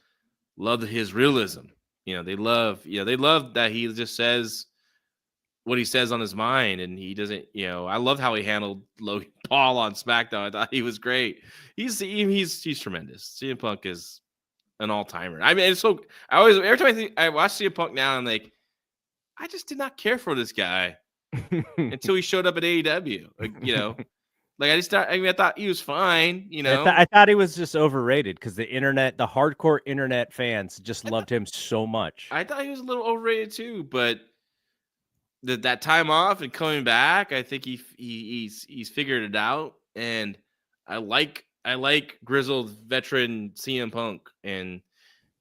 love his realism. They love that he just says what he says on his mind, and he doesn't. I love how he handled Logan Paul on SmackDown. I thought he was great. He's tremendous. CM Punk is an all timer. I mean, every time I watch CM Punk now, I'm like, I just did not care for this guy until he showed up at AEW. I thought he was fine.
I thought he was just overrated because the hardcore internet fans just loved him so much.
I thought he was a little overrated too, but that time off and coming back, I think he's figured it out, and I like grizzled veteran CM Punk, and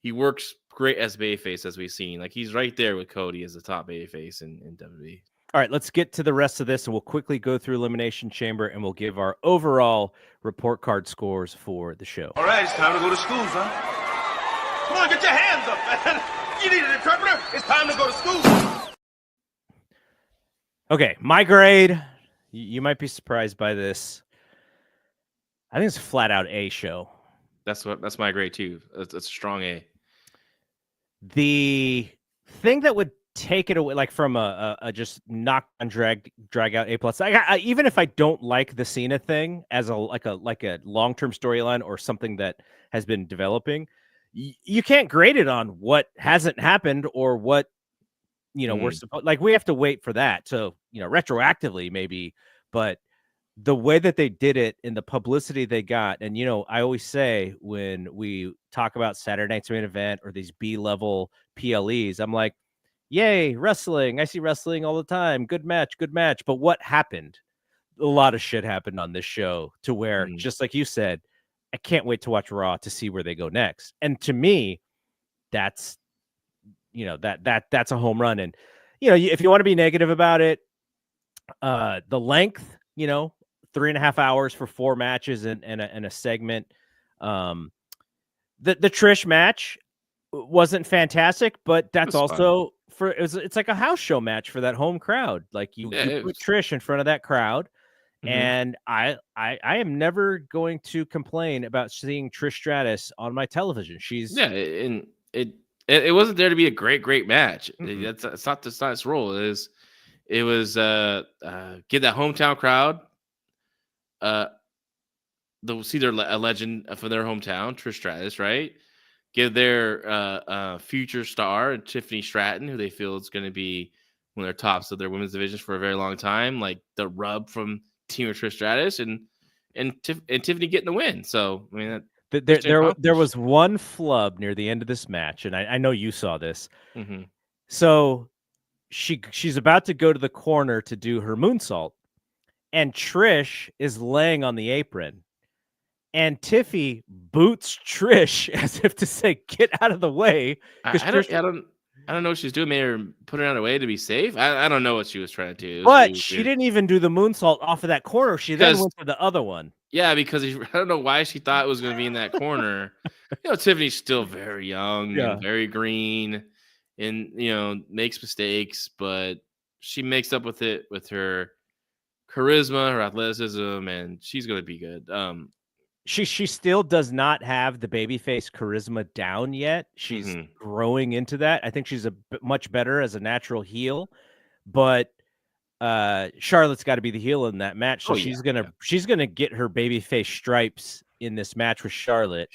he works great as babyface, as we've seen. Like he's right there with Cody as the top babyface in WWE.
All right, let's get to the rest of this, and we'll quickly go through Elimination Chamber, and we'll give our overall report card scores for the show.
All right, it's time to go to school, son. Come on, get your hands up, man. You need an interpreter? It's time to go to school.
Okay, my grade, you might be surprised by this. I think it's a flat-out A show.
That's my grade, too. It's a strong A.
The thing that would take it away, like from a just knock and drag out A plus. Even if I don't like the Cena thing as a long-term storyline or something that has been developing, you can't grade it on what hasn't happened or what we're supposed, like we have to wait for that. So retroactively maybe, but the way that they did it in the publicity they got, and I always say when we talk about Saturday Night's Main Event or these B-level PLEs, I'm like, yay, wrestling. I see wrestling all the time. Good match. But what happened? A lot of shit happened on this show to where, just like you said, I can't wait to watch Raw to see where they go next. And to me, that's, that's a home run. And, if you want to be negative about it, the length, 3.5 hours for 4 matches and a segment. The Trish match wasn't fantastic, but that's also fun. It's like a house show match for that home crowd. Like you put Trish in front of that crowd, and I am never going to complain about seeing Trish Stratus on my television.
And it wasn't there to be a great match. It's not its role. It was get that hometown crowd. They'll see a legend for their hometown, Trish Stratus, right? Give their future star, Tiffany Stratton, who they feel is going to be one of their tops of their women's divisions for a very long time, like the rub from team of Trish Stratus, and Tiffany getting the win. So I mean,
there was one flub near the end of this match, and I know you saw this. So she's about to go to the corner to do her moonsault, and Trish is laying on the apron. And Tiffy boots Trish as if to say, "Get out of the way."
I don't know what she's doing. Maybe her put her out of the way to be safe. I don't know what she was trying to do.
But she didn't even do the moonsault off of that corner. She then went to the other one.
Yeah, because I don't know why she thought it was going to be in that corner. Tiffany's still very young and very green, and makes mistakes, but she makes up with it with her charisma, her athleticism, and she's going to be good.
She still does not have the babyface charisma down yet. She's growing into that. I think she's much better as a natural heel, but Charlotte's got to be the heel in that match. So she's gonna get her babyface stripes in this match with Charlotte.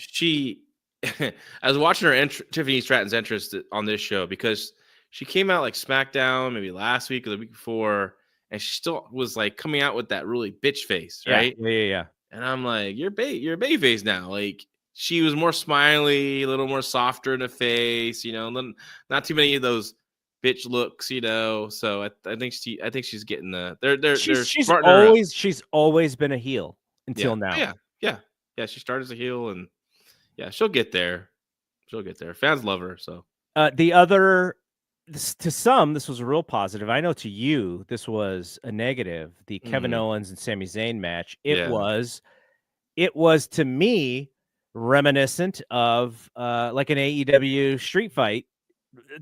I was watching her Tiffany Stratton's entrance on this show because she came out like SmackDown maybe last week or the week before, and she still was like coming out with that really bitch face, right?
Yeah.
And I'm like, you're a babyface now. Like she was more smiley, a little more softer in the face, not too many of those bitch looks, So I think she's getting
she's always been a heel until now.
Yeah. She started as a heel, and she'll get there. Fans love her. So
to some, this was a real positive. I know to you, this was a negative. The Kevin Owens and Sami Zayn match. It was to me reminiscent of like an AEW street fight,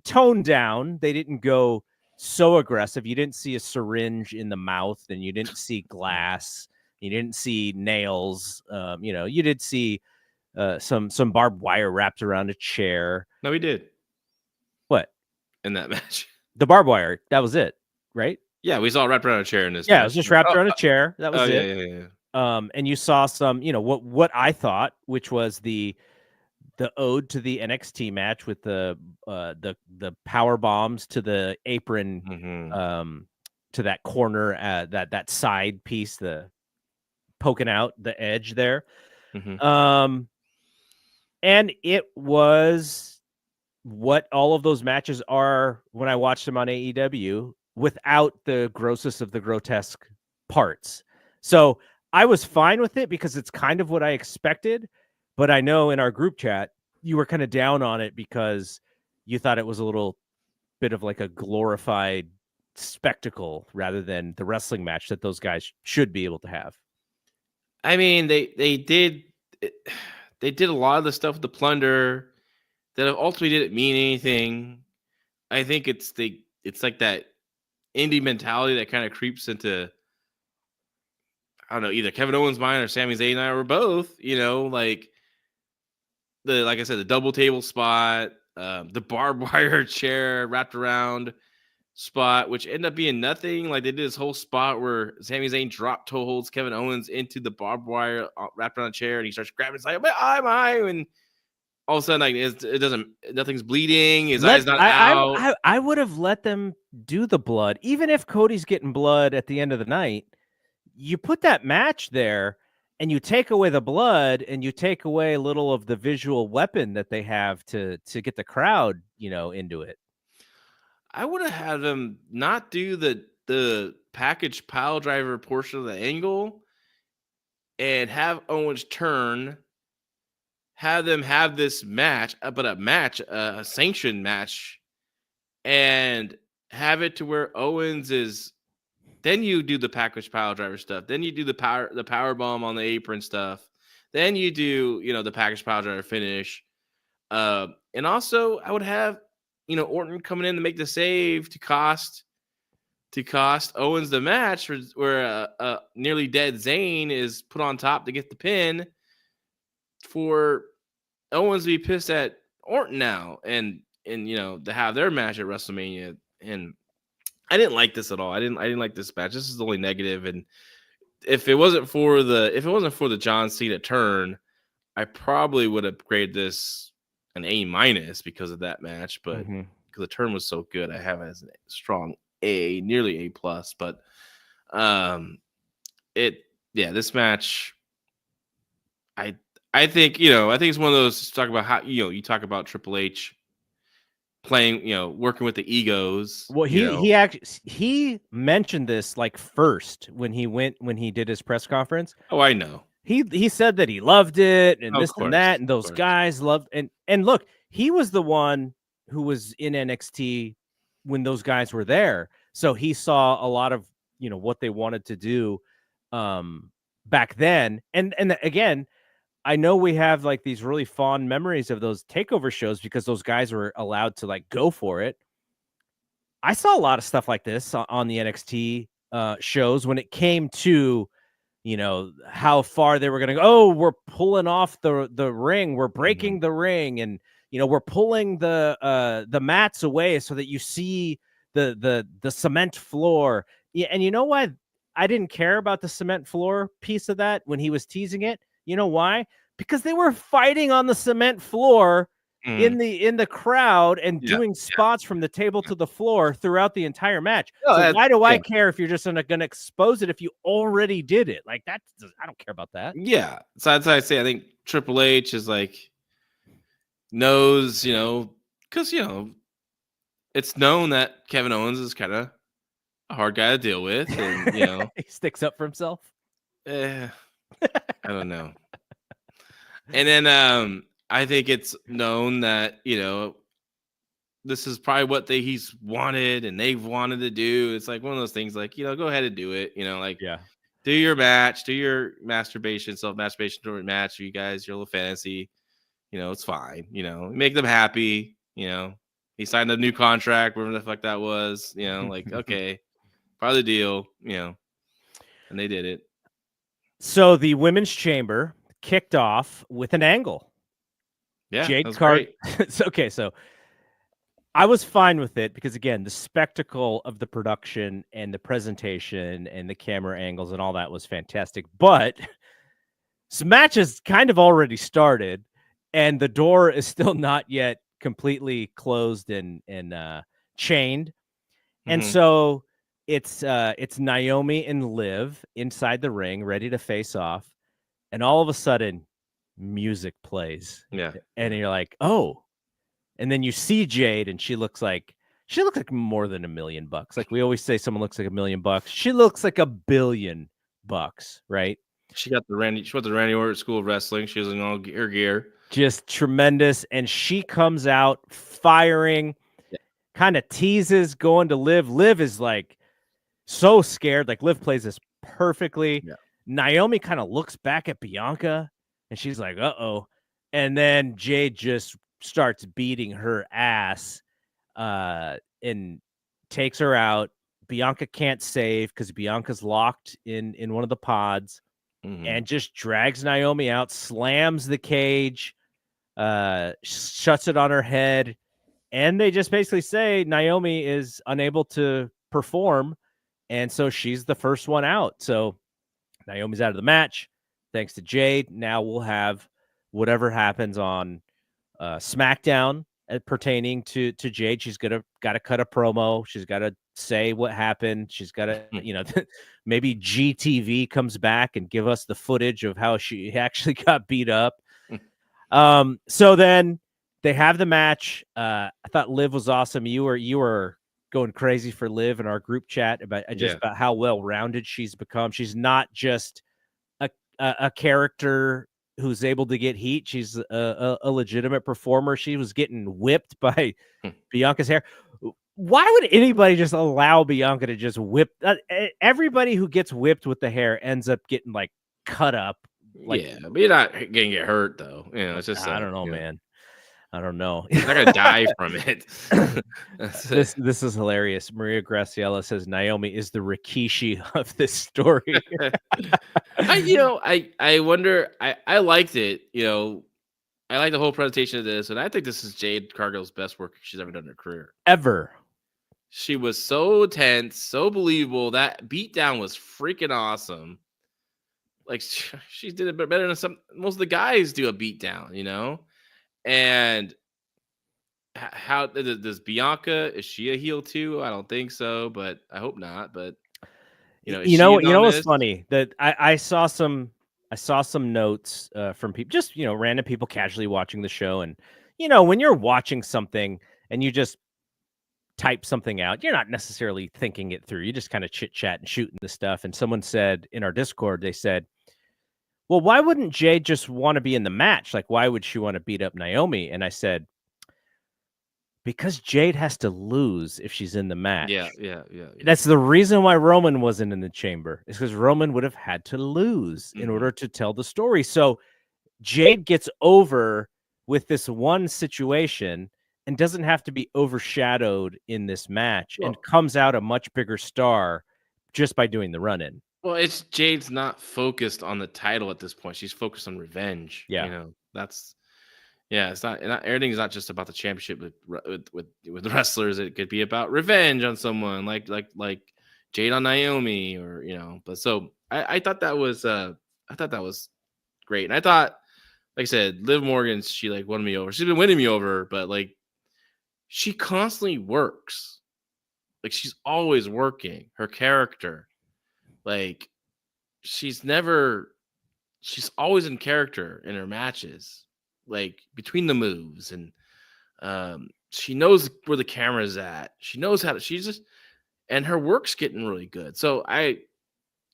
toned down. They didn't go so aggressive. You didn't see a syringe in the mouth, and you didn't see glass. You didn't see nails. You did see some barbed wire wrapped around a chair.
No, we did.
What?
In that match?
The barbed wire. That was it, right?
Yeah, we saw it wrapped around a chair in this.
Yeah,
match.
it was just wrapped around a chair. That was it.
Yeah.
And you saw some, what I thought, which was the ode to the NXT match with the power bombs to the apron, to that corner, that side piece, the poking out the edge there. And it was what all of those matches are when I watched them on AEW, without the grossest of the grotesque parts. So I was fine with it because it's kind of what I expected. But I know in our group chat, you were kind of down on it because you thought it was a little bit of like a glorified spectacle rather than the wrestling match that those guys should be able to have.
I mean, they did a lot of the stuff with the plunder that ultimately didn't mean anything. I think it's like that indie mentality that kind of creeps into, I don't know, either Kevin Owens' mind or Sami Zayn and I, or both. Like I said, the double table spot, the barbed wire chair wrapped around spot, which ended up being nothing. Like they did this whole spot where Sami Zayn drop toe holds Kevin Owens into the barbed wire wrapped around a chair, and he starts grabbing. It's like, and all of a sudden, like nothing's bleeding. His eye's not out.
I would have let them do the blood, even if Cody's getting blood at the end of the night. You put that match there, and you take away the blood, and you take away a little of the visual weapon that they have to get the crowd, into it.
I would have had them not do the package pile driver portion of the angle, and have Owens turn, have them have this match, a sanctioned match, and have it to where Owens is. Then you do the package pile driver stuff. Then you do the power bomb on the apron stuff. Then you do the package pile driver finish. And also I would have Orton coming in to make the save to cost Owens the match, where nearly dead Zayn is put on top to get the pin, for Owens to be pissed at Orton now and to have their match at WrestleMania. And I didn't like this at all. I didn't like this match. This is the only negative. And if it wasn't for the John Cena turn, I probably would have graded this an A- because of that match. But because the turn was so good, I have it as a strong A, nearly A+. But this match, I think it's one of those, talk about how you talk about Triple H playing, working with the egos.
Well, he mentioned this like first when he did his press conference.
Oh, I know.
He said that he loved it, and and that, and those guys loved, and look, he was the one who was in NXT when those guys were there, so he saw a lot of what they wanted to do back then, and again, I know we have like these really fond memories of those takeover shows because those guys were allowed to like go for it. I saw a lot of stuff like this on the NXT shows when it came to, how far they were going to go. Oh, we're pulling off the ring. We're breaking the ring. And, we're pulling the mats away so that you see the cement floor. Yeah. And you know what? I didn't care about the cement floor piece of that when he was teasing it. You know why? Because they were fighting on the cement floor in the crowd and doing spots from the table to the floor throughout the entire match. So why do I care if you're just going to expose it if you already did it? Like that, I don't care about that.
Yeah. So that's why I say I think Triple H is like knows, because it's known that Kevin Owens is kind of a hard guy to deal with, and
he sticks up for himself.
I don't know. And then I think it's known that this is probably what he's wanted and they've wanted to do. It's like one of those things, like go ahead and do it. do your match, do your self-masturbation tournament match. You guys, your little fantasy, it's fine. Make them happy. He signed a new contract, whatever the fuck that was. Like, okay, part of the deal. And they did it.
So the women's chamber kicked off with an angle.
Yeah,
Jade
that was
Cargill.
great.
Okay, so I was fine with it because, again, the spectacle of the production and the presentation and the camera angles and all that was fantastic. But some matches kind of already started, and the door is still not yet completely closed and chained. And so it's Naomi and Liv inside the ring, ready to face off, and all of a sudden, music plays.
Yeah,
and you're like, oh. And then you see Jade, and she looks like more than $1 million. Like we always say, someone looks like $1 million. She looks like $1 billion, right?
She went to the Randy Orton School of Wrestling. She was in all her gear.
Just tremendous. And she comes out firing, kind of teases, going to Liv. Liv is like so scared. Like Liv plays this perfectly.
Yeah.
Naomi kind of looks back at Bianca, and she's like, uh-oh. And then Jade just starts beating her ass and takes her out. Bianca can't save because Bianca's locked in one of the pods and just drags Naomi out, slams the cage, shuts it on her head. And they just basically say Naomi is unable to perform. And so she's the first one out. So Naomi's out of the match. Thanks to Jade. Now we'll have whatever happens on SmackDown pertaining to Jade. She's got to cut a promo. She's got to say what happened. She's got to, maybe GTV comes back and give us the footage of how she actually got beat up. So then they have the match. I thought Liv was awesome. You were going crazy for Liv in our group chat about how well-rounded she's become. She's not just a character who's able to get heat. She's a legitimate performer. She was getting whipped by Bianca's hair. Why would anybody just allow Bianca to just whip? Everybody who gets whipped with the hair ends up getting like cut up. Like,
yeah, but you're not gonna get hurt though. It's just
I don't know, man. I don't know.
You're not gonna die from it.
This is hilarious. Maria Graciela says Naomi is the Rikishi of this story.
I wonder. I liked it. I like the whole presentation of this, and I think this is Jade Cargill's best work she's ever done in her career.
Ever.
She was so tense, so believable. That beatdown was freaking awesome. Like she did it better than most of the guys do a beatdown, And how does Bianca? Is she a heel too? I don't think so, but I hope not. But
what's funny that I saw some notes from people, just random people casually watching the show, and when you're watching something and you just type something out, you're not necessarily thinking it through. You just kind of chit chat and shooting the stuff. And someone said in our Discord, they said, well, why wouldn't Jade just want to be in the match? Like, why would she want to beat up Naomi? And I said, because Jade has to lose if she's in the match.
Yeah.
That's the reason why Roman wasn't in the chamber. It's because Roman would have had to lose in order to tell the story. So Jade gets over with this one situation and doesn't have to be overshadowed in this match, and comes out a much bigger star just by doing the run-in.
Well, it's Jade's not focused on the title at this point. She's focused on revenge.
Yeah.
It's not everything's not just about the championship with wrestlers. It could be about revenge on someone like Jade on Naomi, or But so I thought that was great, and I thought, like I said, Liv Morgan, she like won me over. She's been winning me over, but like she constantly works. Like she's always working her character. Like she's always in character in her matches, like between the moves, and she knows where the camera's at. She knows how to, and her work's getting really good. So I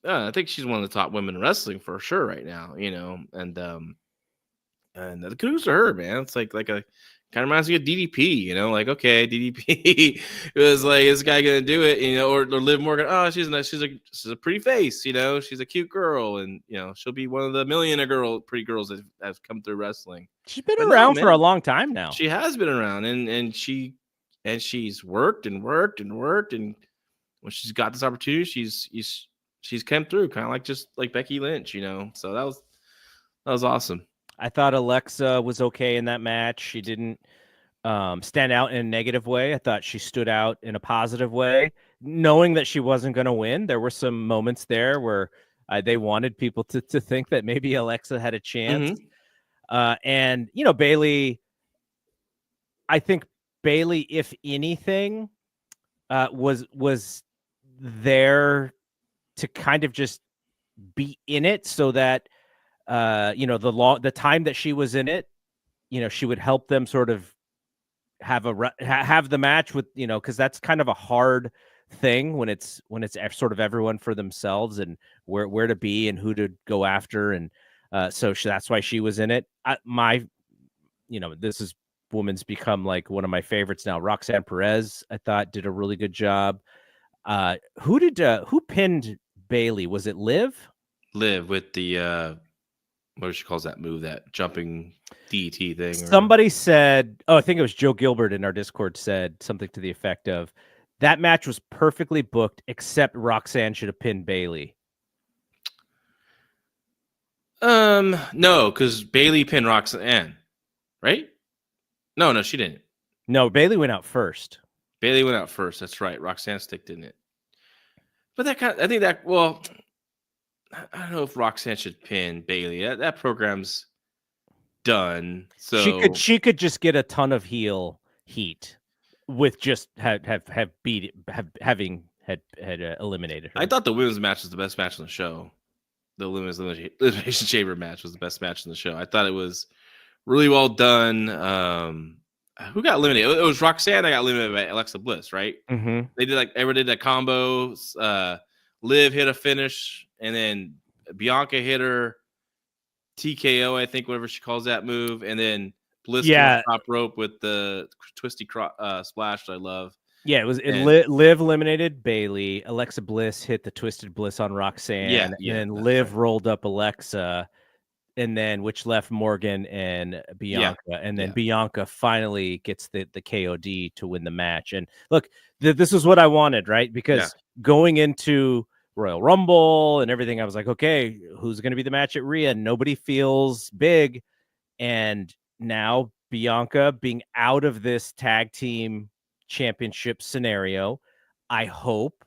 think she's one of the top women in wrestling for sure right now, and And the kudos to her, man. It's like a kind of reminds me of DDP, you know, like, okay, DDP it was like, is this guy gonna do it, you know, or Liv Morgan, oh, she's a pretty face, you know, she's a cute girl, and you know, she'll be one of the million pretty girls that have come through wrestling.
She's been around for a long time now.
She has been around, and she's worked and worked and worked, and when she's got this opportunity, she's come through, kind of like just like Becky Lynch, you know. So that was awesome.
I thought Alexa was okay in that match. She didn't stand out in a negative way. I thought she stood out in a positive way. Knowing that she wasn't going to win, there were some moments there where they wanted people to think that maybe Alexa had a chance. And, you know, Bayley, I think Bayley, if anything, was there to kind of just be in it so that you know, the time that she was in it, you know, she would help them sort of have the match with, you know, because that's kind of a hard thing when it's sort of everyone for themselves and where to be and who to go after, and so that's why she was in it. You know, this is woman's become like one of my favorites now. Roxanne Perez, I thought, did a really good job. Who pinned Bayley? Was it Liv?
Liv with the what she calls that move, that jumping DT thing.
Somebody said, I think it was Joe Gilbert in our Discord, said something to the effect of, that match was perfectly booked, except Roxanne should have pinned Bayley.
No, because Bayley pinned Roxanne, right? No, she didn't.
No, Bayley went out first.
That's right. Roxanne sticked in it. But I don't know if Roxanne should pin Bayley. That program's done. So
she could just get a ton of heel heat with just having eliminated her.
I thought the women's match was the best match on the show. The women's elimination chamber match was the best match on the show. I thought it was really well done. Who got eliminated? It was Roxanne that got eliminated by Alexa Bliss, right?
Mm-hmm.
They did everyone did that combo. Liv hit a finish, and then Bianca hit her TKO, I think, whatever she calls that move, and then Bliss top rope with the twisty splash that I love.
Yeah, Liv eliminated Bayley. Alexa Bliss hit the twisted bliss on Roxanne, and then Liv rolled up Alexa, and then which left Morgan and Bianca, and then Bianca finally gets the KOD to win the match. And look, this is what I wanted, right? Because going into Royal Rumble and everything, I was like, okay, who's going to be the match at Rhea? Nobody feels big, and now Bianca being out of this tag team championship scenario, I hope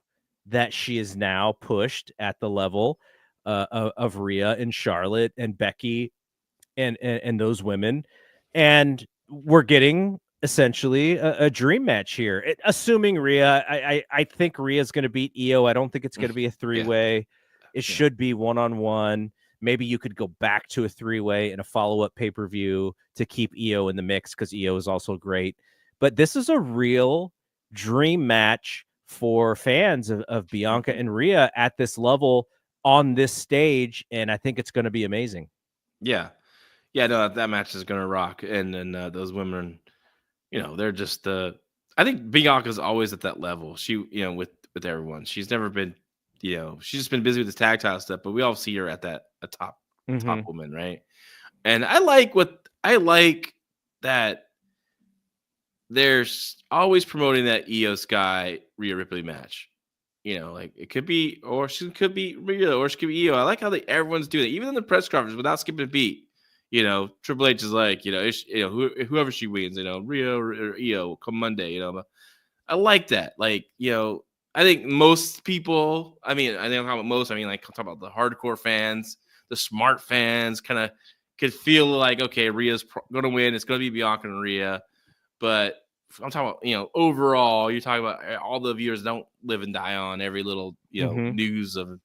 that she is now pushed at the level of Rhea and Charlotte and Becky and those women, and we're getting essentially a dream match here. Assuming Rhea, I think Rhea's going to beat Io. I don't think it's going to be a three-way. It should be one-on-one. Maybe you could go back to a three-way in a follow-up pay-per-view to keep Io in the mix, because Io is also great. But this is a real dream match for fans of Bianca and Rhea at this level on this stage, and I think it's going to be amazing.
Yeah, no, that match is going to rock, and then those women, you know, they're just I think Bianca's always at that level. She, you know, with everyone, she's never been, you know, she's just been busy with the tag title stuff, but we all see her at a top woman, right? And I like that. There's always promoting that Io Sky Rhea Ripley match. You know, like it could be, or she could be Rhea, or she could be Io. I like how everyone's doing it, even in the press conference without skipping a beat. You know, Triple H is like, you know, whoever she wins, you know, Rhea or Io come Monday. You know, I like that. Like, you know, I think most people. I mean, I don't know about most. I mean, like, talk about the hardcore fans, the smart fans, kind of could feel like, okay, Rhea's going to win. It's going to be Bianca and Rhea. But I'm talking about, you know, overall, you're talking about all the viewers don't live and die on every little, you know, news of,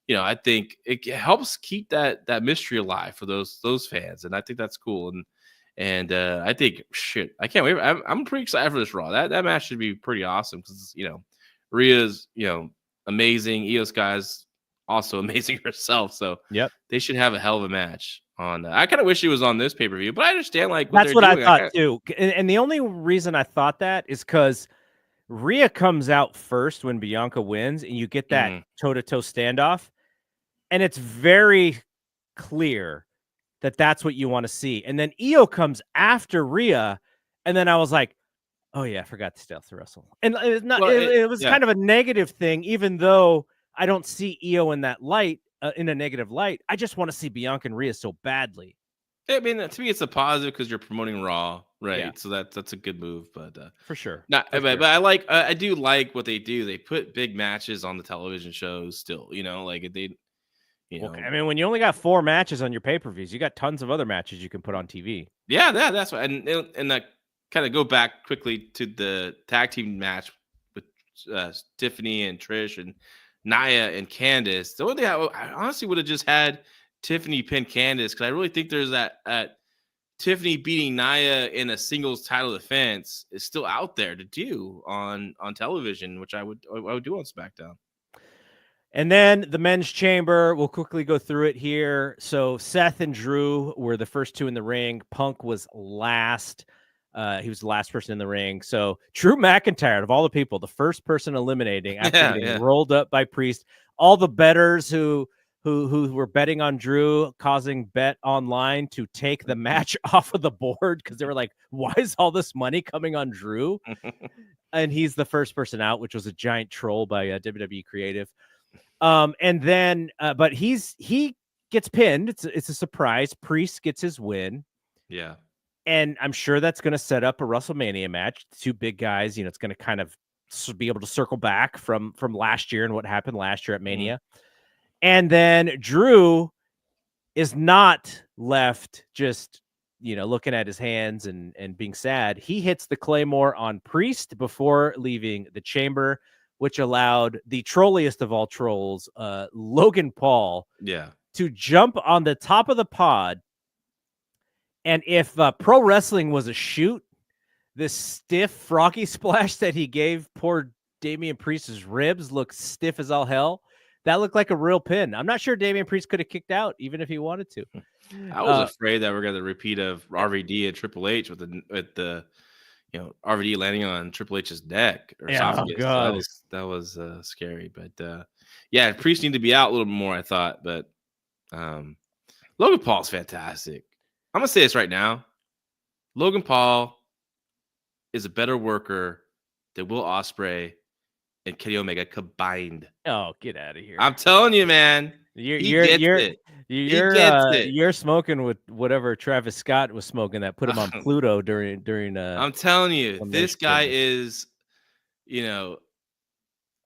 you know, I think it helps keep that mystery alive for those fans. And I think that's cool. And I think, I can't wait. I'm pretty excited for this Raw. That match should be pretty awesome because, you know, Rhea's, you know, amazing. Io Sky's also amazing herself. So
Yep.
they should have a hell of a match on that. I kind of wish it was on this pay-per-view, but I understand like what
That's
they're
what
doing.
I thought too. And the only reason I thought that is because Rhea comes out first when Bianca wins, and you get that toe-to-toe standoff, and it's very clear that that's what you want to see. And then Io comes after Rhea, and then I was like, oh yeah, I forgot to stealth wrestle. And it's not, it was kind of a negative thing, even though I don't see Io in that light, in a negative light. I just want to see Bianca and Rhea so badly.
I mean, to me, it's a positive because you're promoting Raw, right?
Yeah.
So that's a good move, but
for sure.
But I do like what they do. They put big matches on the television shows still, like they,
I mean, when you only got 4 matches on your pay-per-views, you got tons of other matches you can put on TV.
Yeah, that's what, and that kind of go back quickly to the tag team match with Tiffany and Trish and Nia and Candice. The only thing I honestly would have just had Tiffany pin Candice, because I really think there's that Tiffany beating Nia in a singles title defense is still out there to do on television, which I would do on SmackDown.
And then the men's chamber, we'll quickly go through it here. So Seth and Drew were the first 2 in the ring. Punk was last. He was the last person in the ring. So Drew McIntyre, of all the people, the first person eliminating after getting rolled up by Priest. All the bettors who were betting on Drew, causing Bet Online to take the match off of the board because they were like, why is all this money coming on Drew? And he's the first person out, which was a giant troll by WWE Creative. And then, but he gets pinned. It's a surprise. Priest gets his win.
Yeah.
And I'm sure that's going to set up a WrestleMania match. 2 big guys, it's going to kind of be able to circle back from last year and what happened last year at Mania. And then Drew is not left just, looking at his hands and being sad. He hits the Claymore on Priest before leaving the chamber, which allowed the trolliest of all trolls, Logan Paul, to jump on the top of the pod. And if pro wrestling was a shoot, this stiff froggy splash that he gave poor Damian Priest's ribs looked stiff as all hell. That looked like a real pin. I'm not sure Damian Priest could have kicked out, even if he wanted to.
I was afraid that we're going to repeat of RVD and Triple H with the RVD landing on Triple H's neck or esophagus.
God.
That was scary. But Priest need to be out a little bit more, I thought. But Logan Paul's fantastic. I'm going to say this right now. Logan Paul is a better worker than Will Ospreay and Kenny Omega combined.
Oh, get out of here.
I'm telling you, man. You're
smoking with whatever Travis Scott was smoking that put him on Pluto during
I'm telling you, this guy is, the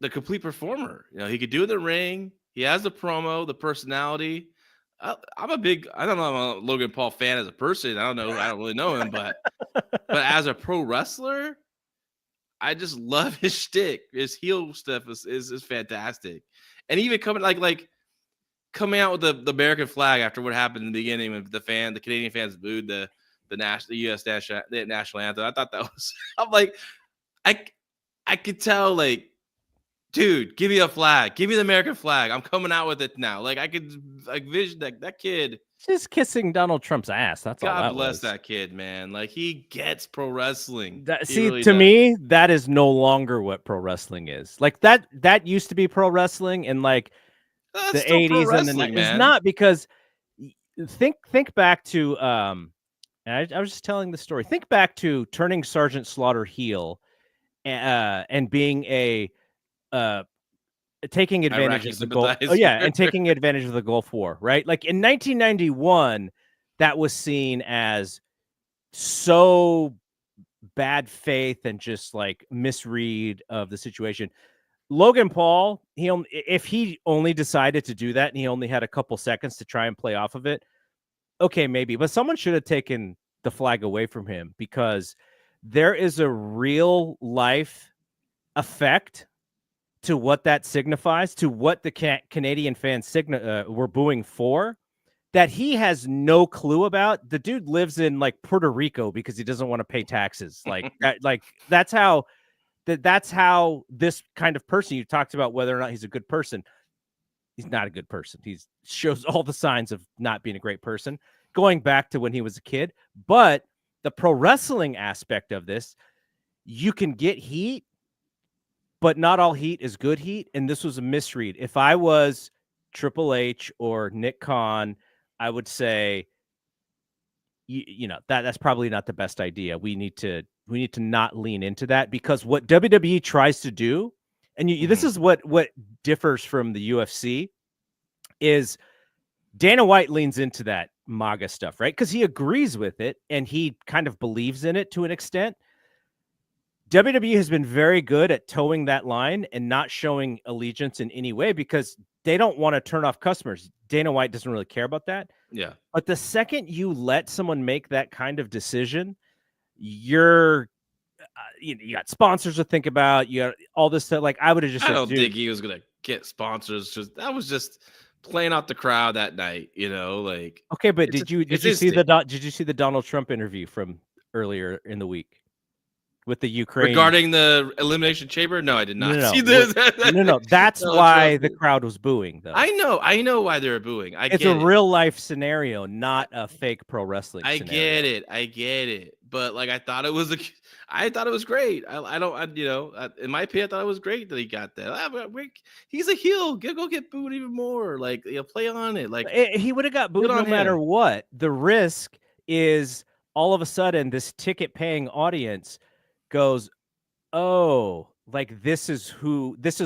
complete performer. He could do the ring. He has the promo, the personality. I don't know, I'm a Logan Paul fan as a person. I don't really know him, but as a pro wrestler, I just love his shtick. His heel stuff is fantastic. And even coming coming out with the American flag after what happened in the beginning when the Canadian fans booed the US national anthem. I thought that was, I'm like, I could tell, dude, give me a flag. Give me the American flag. I'm coming out with it now. I could vision that kid.
Just kissing Donald Trump's ass. That's all that was.
God bless that kid, man. He gets pro wrestling.
To me, that is no longer what pro wrestling is. That used to be pro wrestling in the 80s and the 90s. It's not, because think back to and I was just telling the story. Think back to turning Sergeant Slaughter heel and being taking advantage of the Gulf. And taking advantage of the Gulf War, right? In 1991, that was seen as so bad faith and just misread of the situation. Logan Paul, if he only decided to do that and he only had a couple seconds to try and play off of it, okay, maybe. But someone should have taken the flag away from him, because there is a real life effect to what that signifies, to what the Canadian fans were booing for, that he has no clue about. The dude lives in Puerto Rico because he doesn't want to pay taxes. That's how this kind of person, you talked about whether or not he's a good person. he's not a good person. He shows all the signs of not being a great person, going back to when he was a kid. But the pro wrestling aspect of this, you can get heat, but not all heat is good heat. And this was a misread. If I was Triple H or Nick Khan, I would say, you know, that's probably not the best idea. We need to not lean into that, because what WWE tries to do, and this is what differs from the UFC, is Dana White leans into that MAGA stuff, right? Because he agrees with it and he kind of believes in it to an extent. WWE has been very good at towing that line and not showing allegiance in any way, because they don't want to turn off customers. Dana White doesn't really care about that.
Yeah.
But the second you let someone make that kind of decision, you got sponsors to think about. You got all this stuff. Like, I would have just.
I don't think he was gonna get sponsors. That was just playing out the crowd that night. You know, like.
Okay, but did you see the Donald Trump interview from earlier in the week with the Ukraine
regarding the Elimination Chamber? No, I did not see
this. No. That's why the crowd was booing, though.
I know why they were booing.
It's a real life scenario, not a fake pro wrestling scenario.
I get it. But like, I thought it was great. In my opinion, I thought it was great that he got that. He's a heel. Go get booed even more. Like, play on it. Like,
he would have got booed no matter what. The risk is all of a sudden this ticket paying audience goes, oh, like this is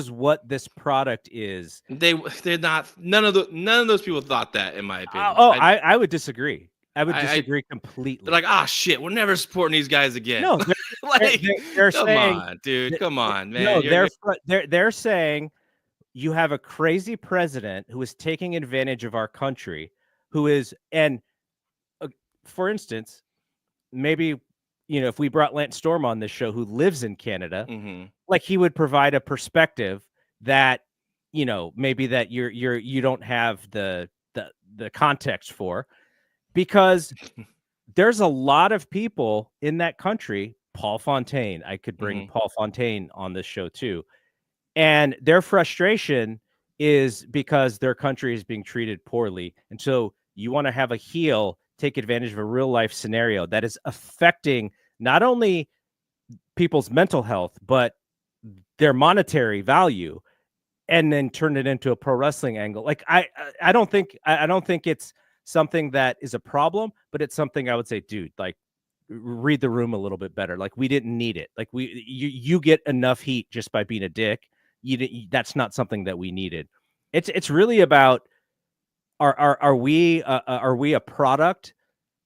what this product is.
They're not. None of those people thought that, in my opinion.
I would disagree. I would disagree completely.
They're like, shit, we're never supporting these guys again.
No, they're
come
saying,
on, dude, come on, man.
No, they're saying you have a crazy president who is taking advantage of our country, for instance, maybe, if we brought Lance Storm on this show, who lives in Canada, like, he would provide a perspective that, maybe that you don't have the context for. Because there's a lot of people in that country. Paul Fontaine, I could bring Paul Fontaine on this show too. And their frustration is because their country is being treated poorly. And so you want to have a heel take advantage of a real life scenario that is affecting not only people's mental health, but their monetary value, and then turn it into a pro wrestling angle. Like, I don't think it's something that is a problem, but it's something I would say, dude, like, read the room a little bit better. Like, we didn't need it. Like, you get enough heat just by being a dick. That's not something that we needed. It's really about, are we a product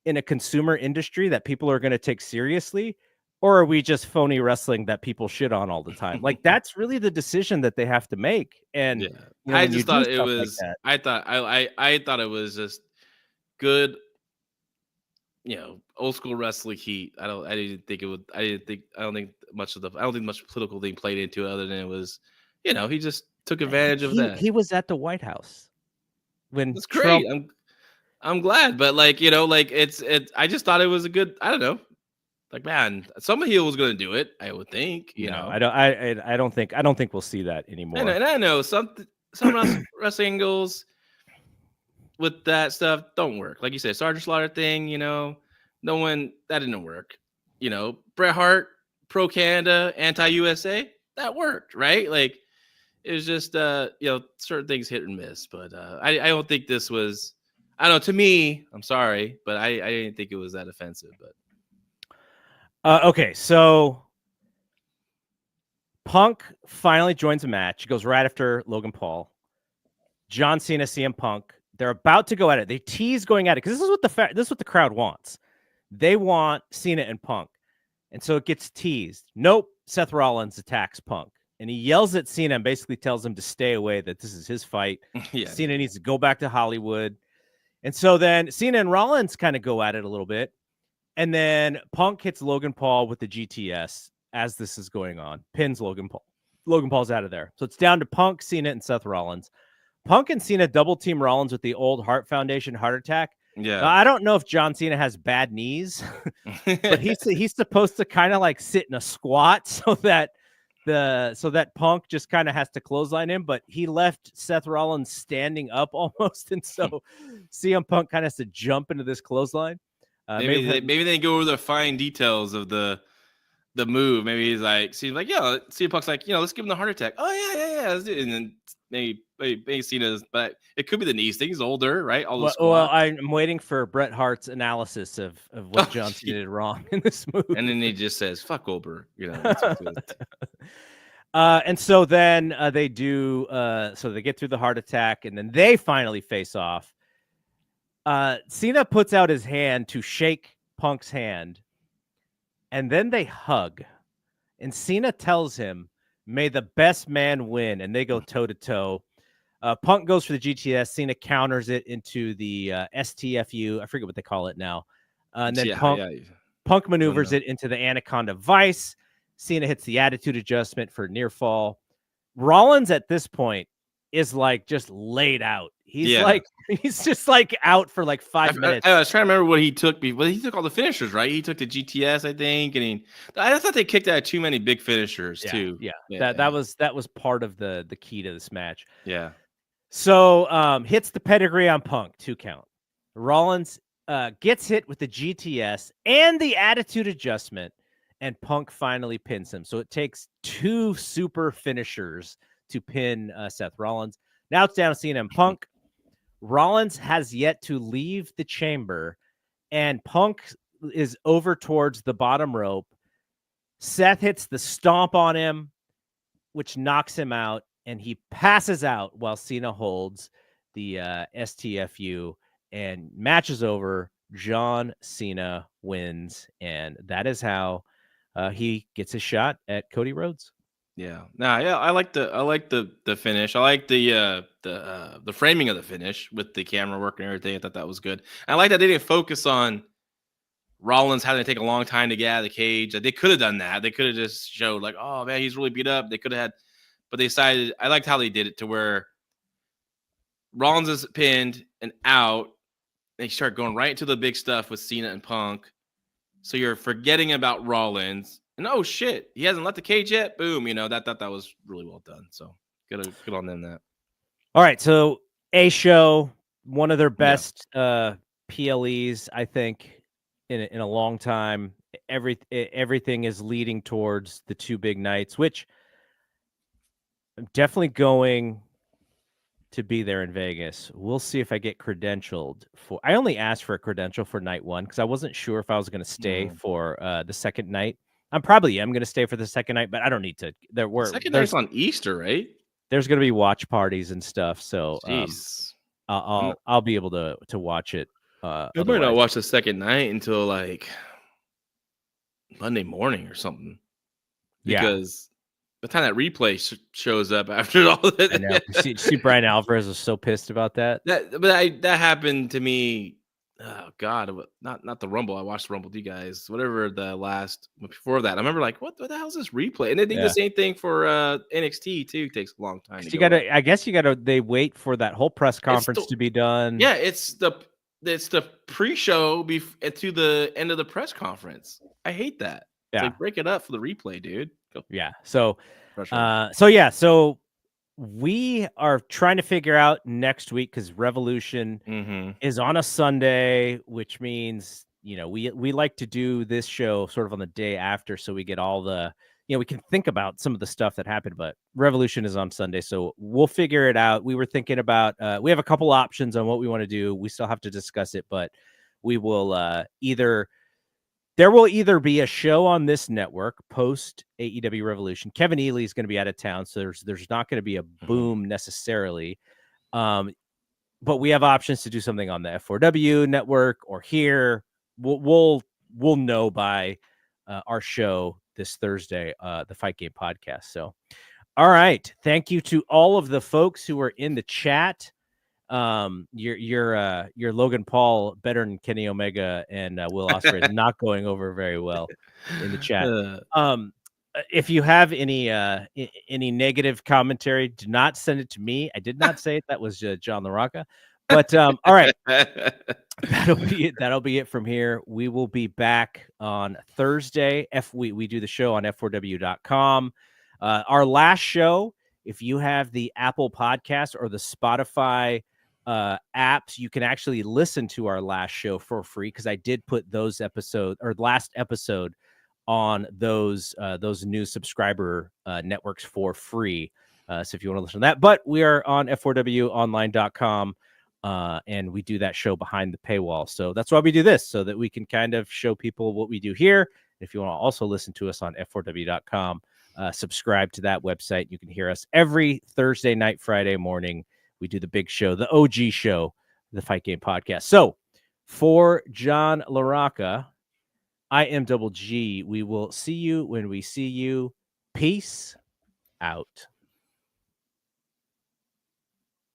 in a consumer industry that people are going to take seriously, or are we just phony wrestling that people shit on all the time? Like, that's really the decision that they have to make. And
I just thought it was. Like, I thought it was just good, old school wrestling heat. I don't think much political thing played into it, other than it was, he just took advantage of that.
He was at the White House when
it's great. I'm glad, but it's I just thought it was a good. I don't know. Like, man, some heel was going to do it, I would think.
I don't think we'll see that anymore.
And I know some wrestling angles with that stuff don't work. Like you said, Sergeant Slaughter thing, that didn't work. Bret Hart, pro Canada, anti USA, that worked, right? Like, it was just certain things hit and miss. But I don't think this was. I don't know. To me, I'm sorry, but I didn't think it was that offensive. But
okay, so Punk finally joins a match. It goes right after Logan Paul, John Cena, CM Punk. They're about to go at it. They tease going at it because this is what the crowd wants. They want Cena and Punk, and so it gets teased. Nope. Seth Rollins attacks Punk, and he yells at Cena and basically tells him to stay away, that this is his fight.
Yeah.
Cena needs to go back to Hollywood. And so then Cena and Rollins kind of go at it a little bit. And then Punk hits Logan Paul with the GTS as this is going on. Pins Logan Paul. Logan Paul's out of there. So it's down to Punk, Cena, and Seth Rollins. Punk and Cena double team Rollins with the old Heart Foundation heart attack.
Yeah.
Now, I don't know if John Cena has bad knees, but he's supposed to kind of like sit in a squat so that so that Punk just kind of has to clothesline him, but he left Seth Rollins standing up almost, and so CM Punk kind of has to jump into this clothesline.
Maybe they go over the fine details of the move. Maybe he's like, CM Punk's like, let's give him the heart attack. Oh yeah, let's do it. And then maybe Cena's, but it could be the knees thing. He's older, right?
Well, I'm waiting for Bret Hart's analysis of what John Cena did wrong in this move.
And then he just says, "Fuck Goldberg,"
And so then they do. So they get through the heart attack, and then they finally face off. Cena puts out his hand to shake Punk's hand, and then they hug. And Cena tells him, "May the best man win," and they go toe to toe. Punk goes for the GTS. Cena counters it into the STFU. I forget what they call it now. And then Punk maneuvers it into the Anaconda Vice. Cena hits the attitude adjustment for near fall. Rollins at this point is like just laid out. He's just like out for like 5 minutes.
I was trying to remember what he took. But he took all the finishers, right? He took the GTS, I think, and I thought they kicked out too many big finishers too.
Yeah. That was part of the key to this match.
Yeah.
So hits the pedigree on Punk, 2 count. Rollins gets hit with the GTS and the attitude adjustment, and Punk finally pins him. So it takes 2 super finishers to pin Seth Rollins. Now it's down to Cena and Punk. Rollins has yet to leave the chamber, and Punk is over towards the bottom rope. Seth hits the stomp on him, which knocks him out, and he passes out while Cena holds the STFU, and match is over. John Cena wins, and that is how he gets a shot at Cody Rhodes.
Yeah. I like the finish. I like the framing of the finish with the camera work and everything. I thought that was good. I like that they didn't focus on Rollins having to take a long time to get out of the cage. They could have done that. They could have just showed like, oh man, he's really beat up. They could have had, but they decided. I liked how they did it to where Rollins is pinned and out. They start going right into the big stuff with Cena and Punk. So you're forgetting about Rollins. And oh shit, he hasn't left the cage yet. Boom, that was really well done. So good on them that.
All right, so a show, one of their best PLEs, I think, in a long time. Everything is leading towards the 2 big nights, which I'm definitely going to be there in Vegas. We'll see if I get credentialed for. I only asked for a credential for night 1 because I wasn't sure if I was going to stay for the second night. I'm probably going to stay for the second night, but I don't need to.
Second night's on Easter, right?
There's going to be watch parties and stuff, so I'll be able to watch it.
I might not watch the second night until like Monday morning or something, because the time that replay shows up after all that.
I know. See, Brian Alvarez was so pissed about that.
That happened to me. Oh God, not the Rumble. I watched the Rumble with you guys. Whatever the last before that. I remember like, what the hell is this replay? And they did the same thing for NXT too. It takes a long time. They wait for that whole press conference to be done. Yeah, it's the pre-show to the end of the press conference. I hate that. Yeah, like, break it up for the replay, dude. Go.
Yeah. So we are trying to figure out next week because Revolution is on a Sunday, which means, we like to do this show sort of on the day after. So we get all the, we can think about some of the stuff that happened, but Revolution is on Sunday. So we'll figure it out. We were thinking about, we have a couple options on what we want to do. We still have to discuss it, but we will there will either be a show on this network post AEW Revolution. Kevin Ely is going to be out of town, so there's not going to be a boom necessarily. But we have options to do something on the F4W network or here. We'll know by our show this Thursday, the Fight Game podcast. So, all right, thank you to all of the folks who are in the chat. Your Logan Paul better than Kenny Omega and Will Ospreay not going over very well in the chat. If you have any negative commentary, do not send it to me. I did not say it. That was John LaRocca. But all right, that'll be it from here. We will be back on Thursday. We do the show on f4w.com. Our last show, if you have the Apple Podcast or the Spotify apps, you can actually listen to our last show for free, because I did put those last episode on those new subscriber networks for free. So if you want to listen to that, but we are on f4wonline.com. And we do that show behind the paywall. So that's why we do this, so that we can kind of show people what we do here. If you want to also listen to us on f4w.com, subscribe to that website. You can hear us every Thursday night, Friday morning. We do the big show, the OG show, the Fight Game Podcast. So for John LaRocca, I am Double G. We will see you when we see you. Peace out.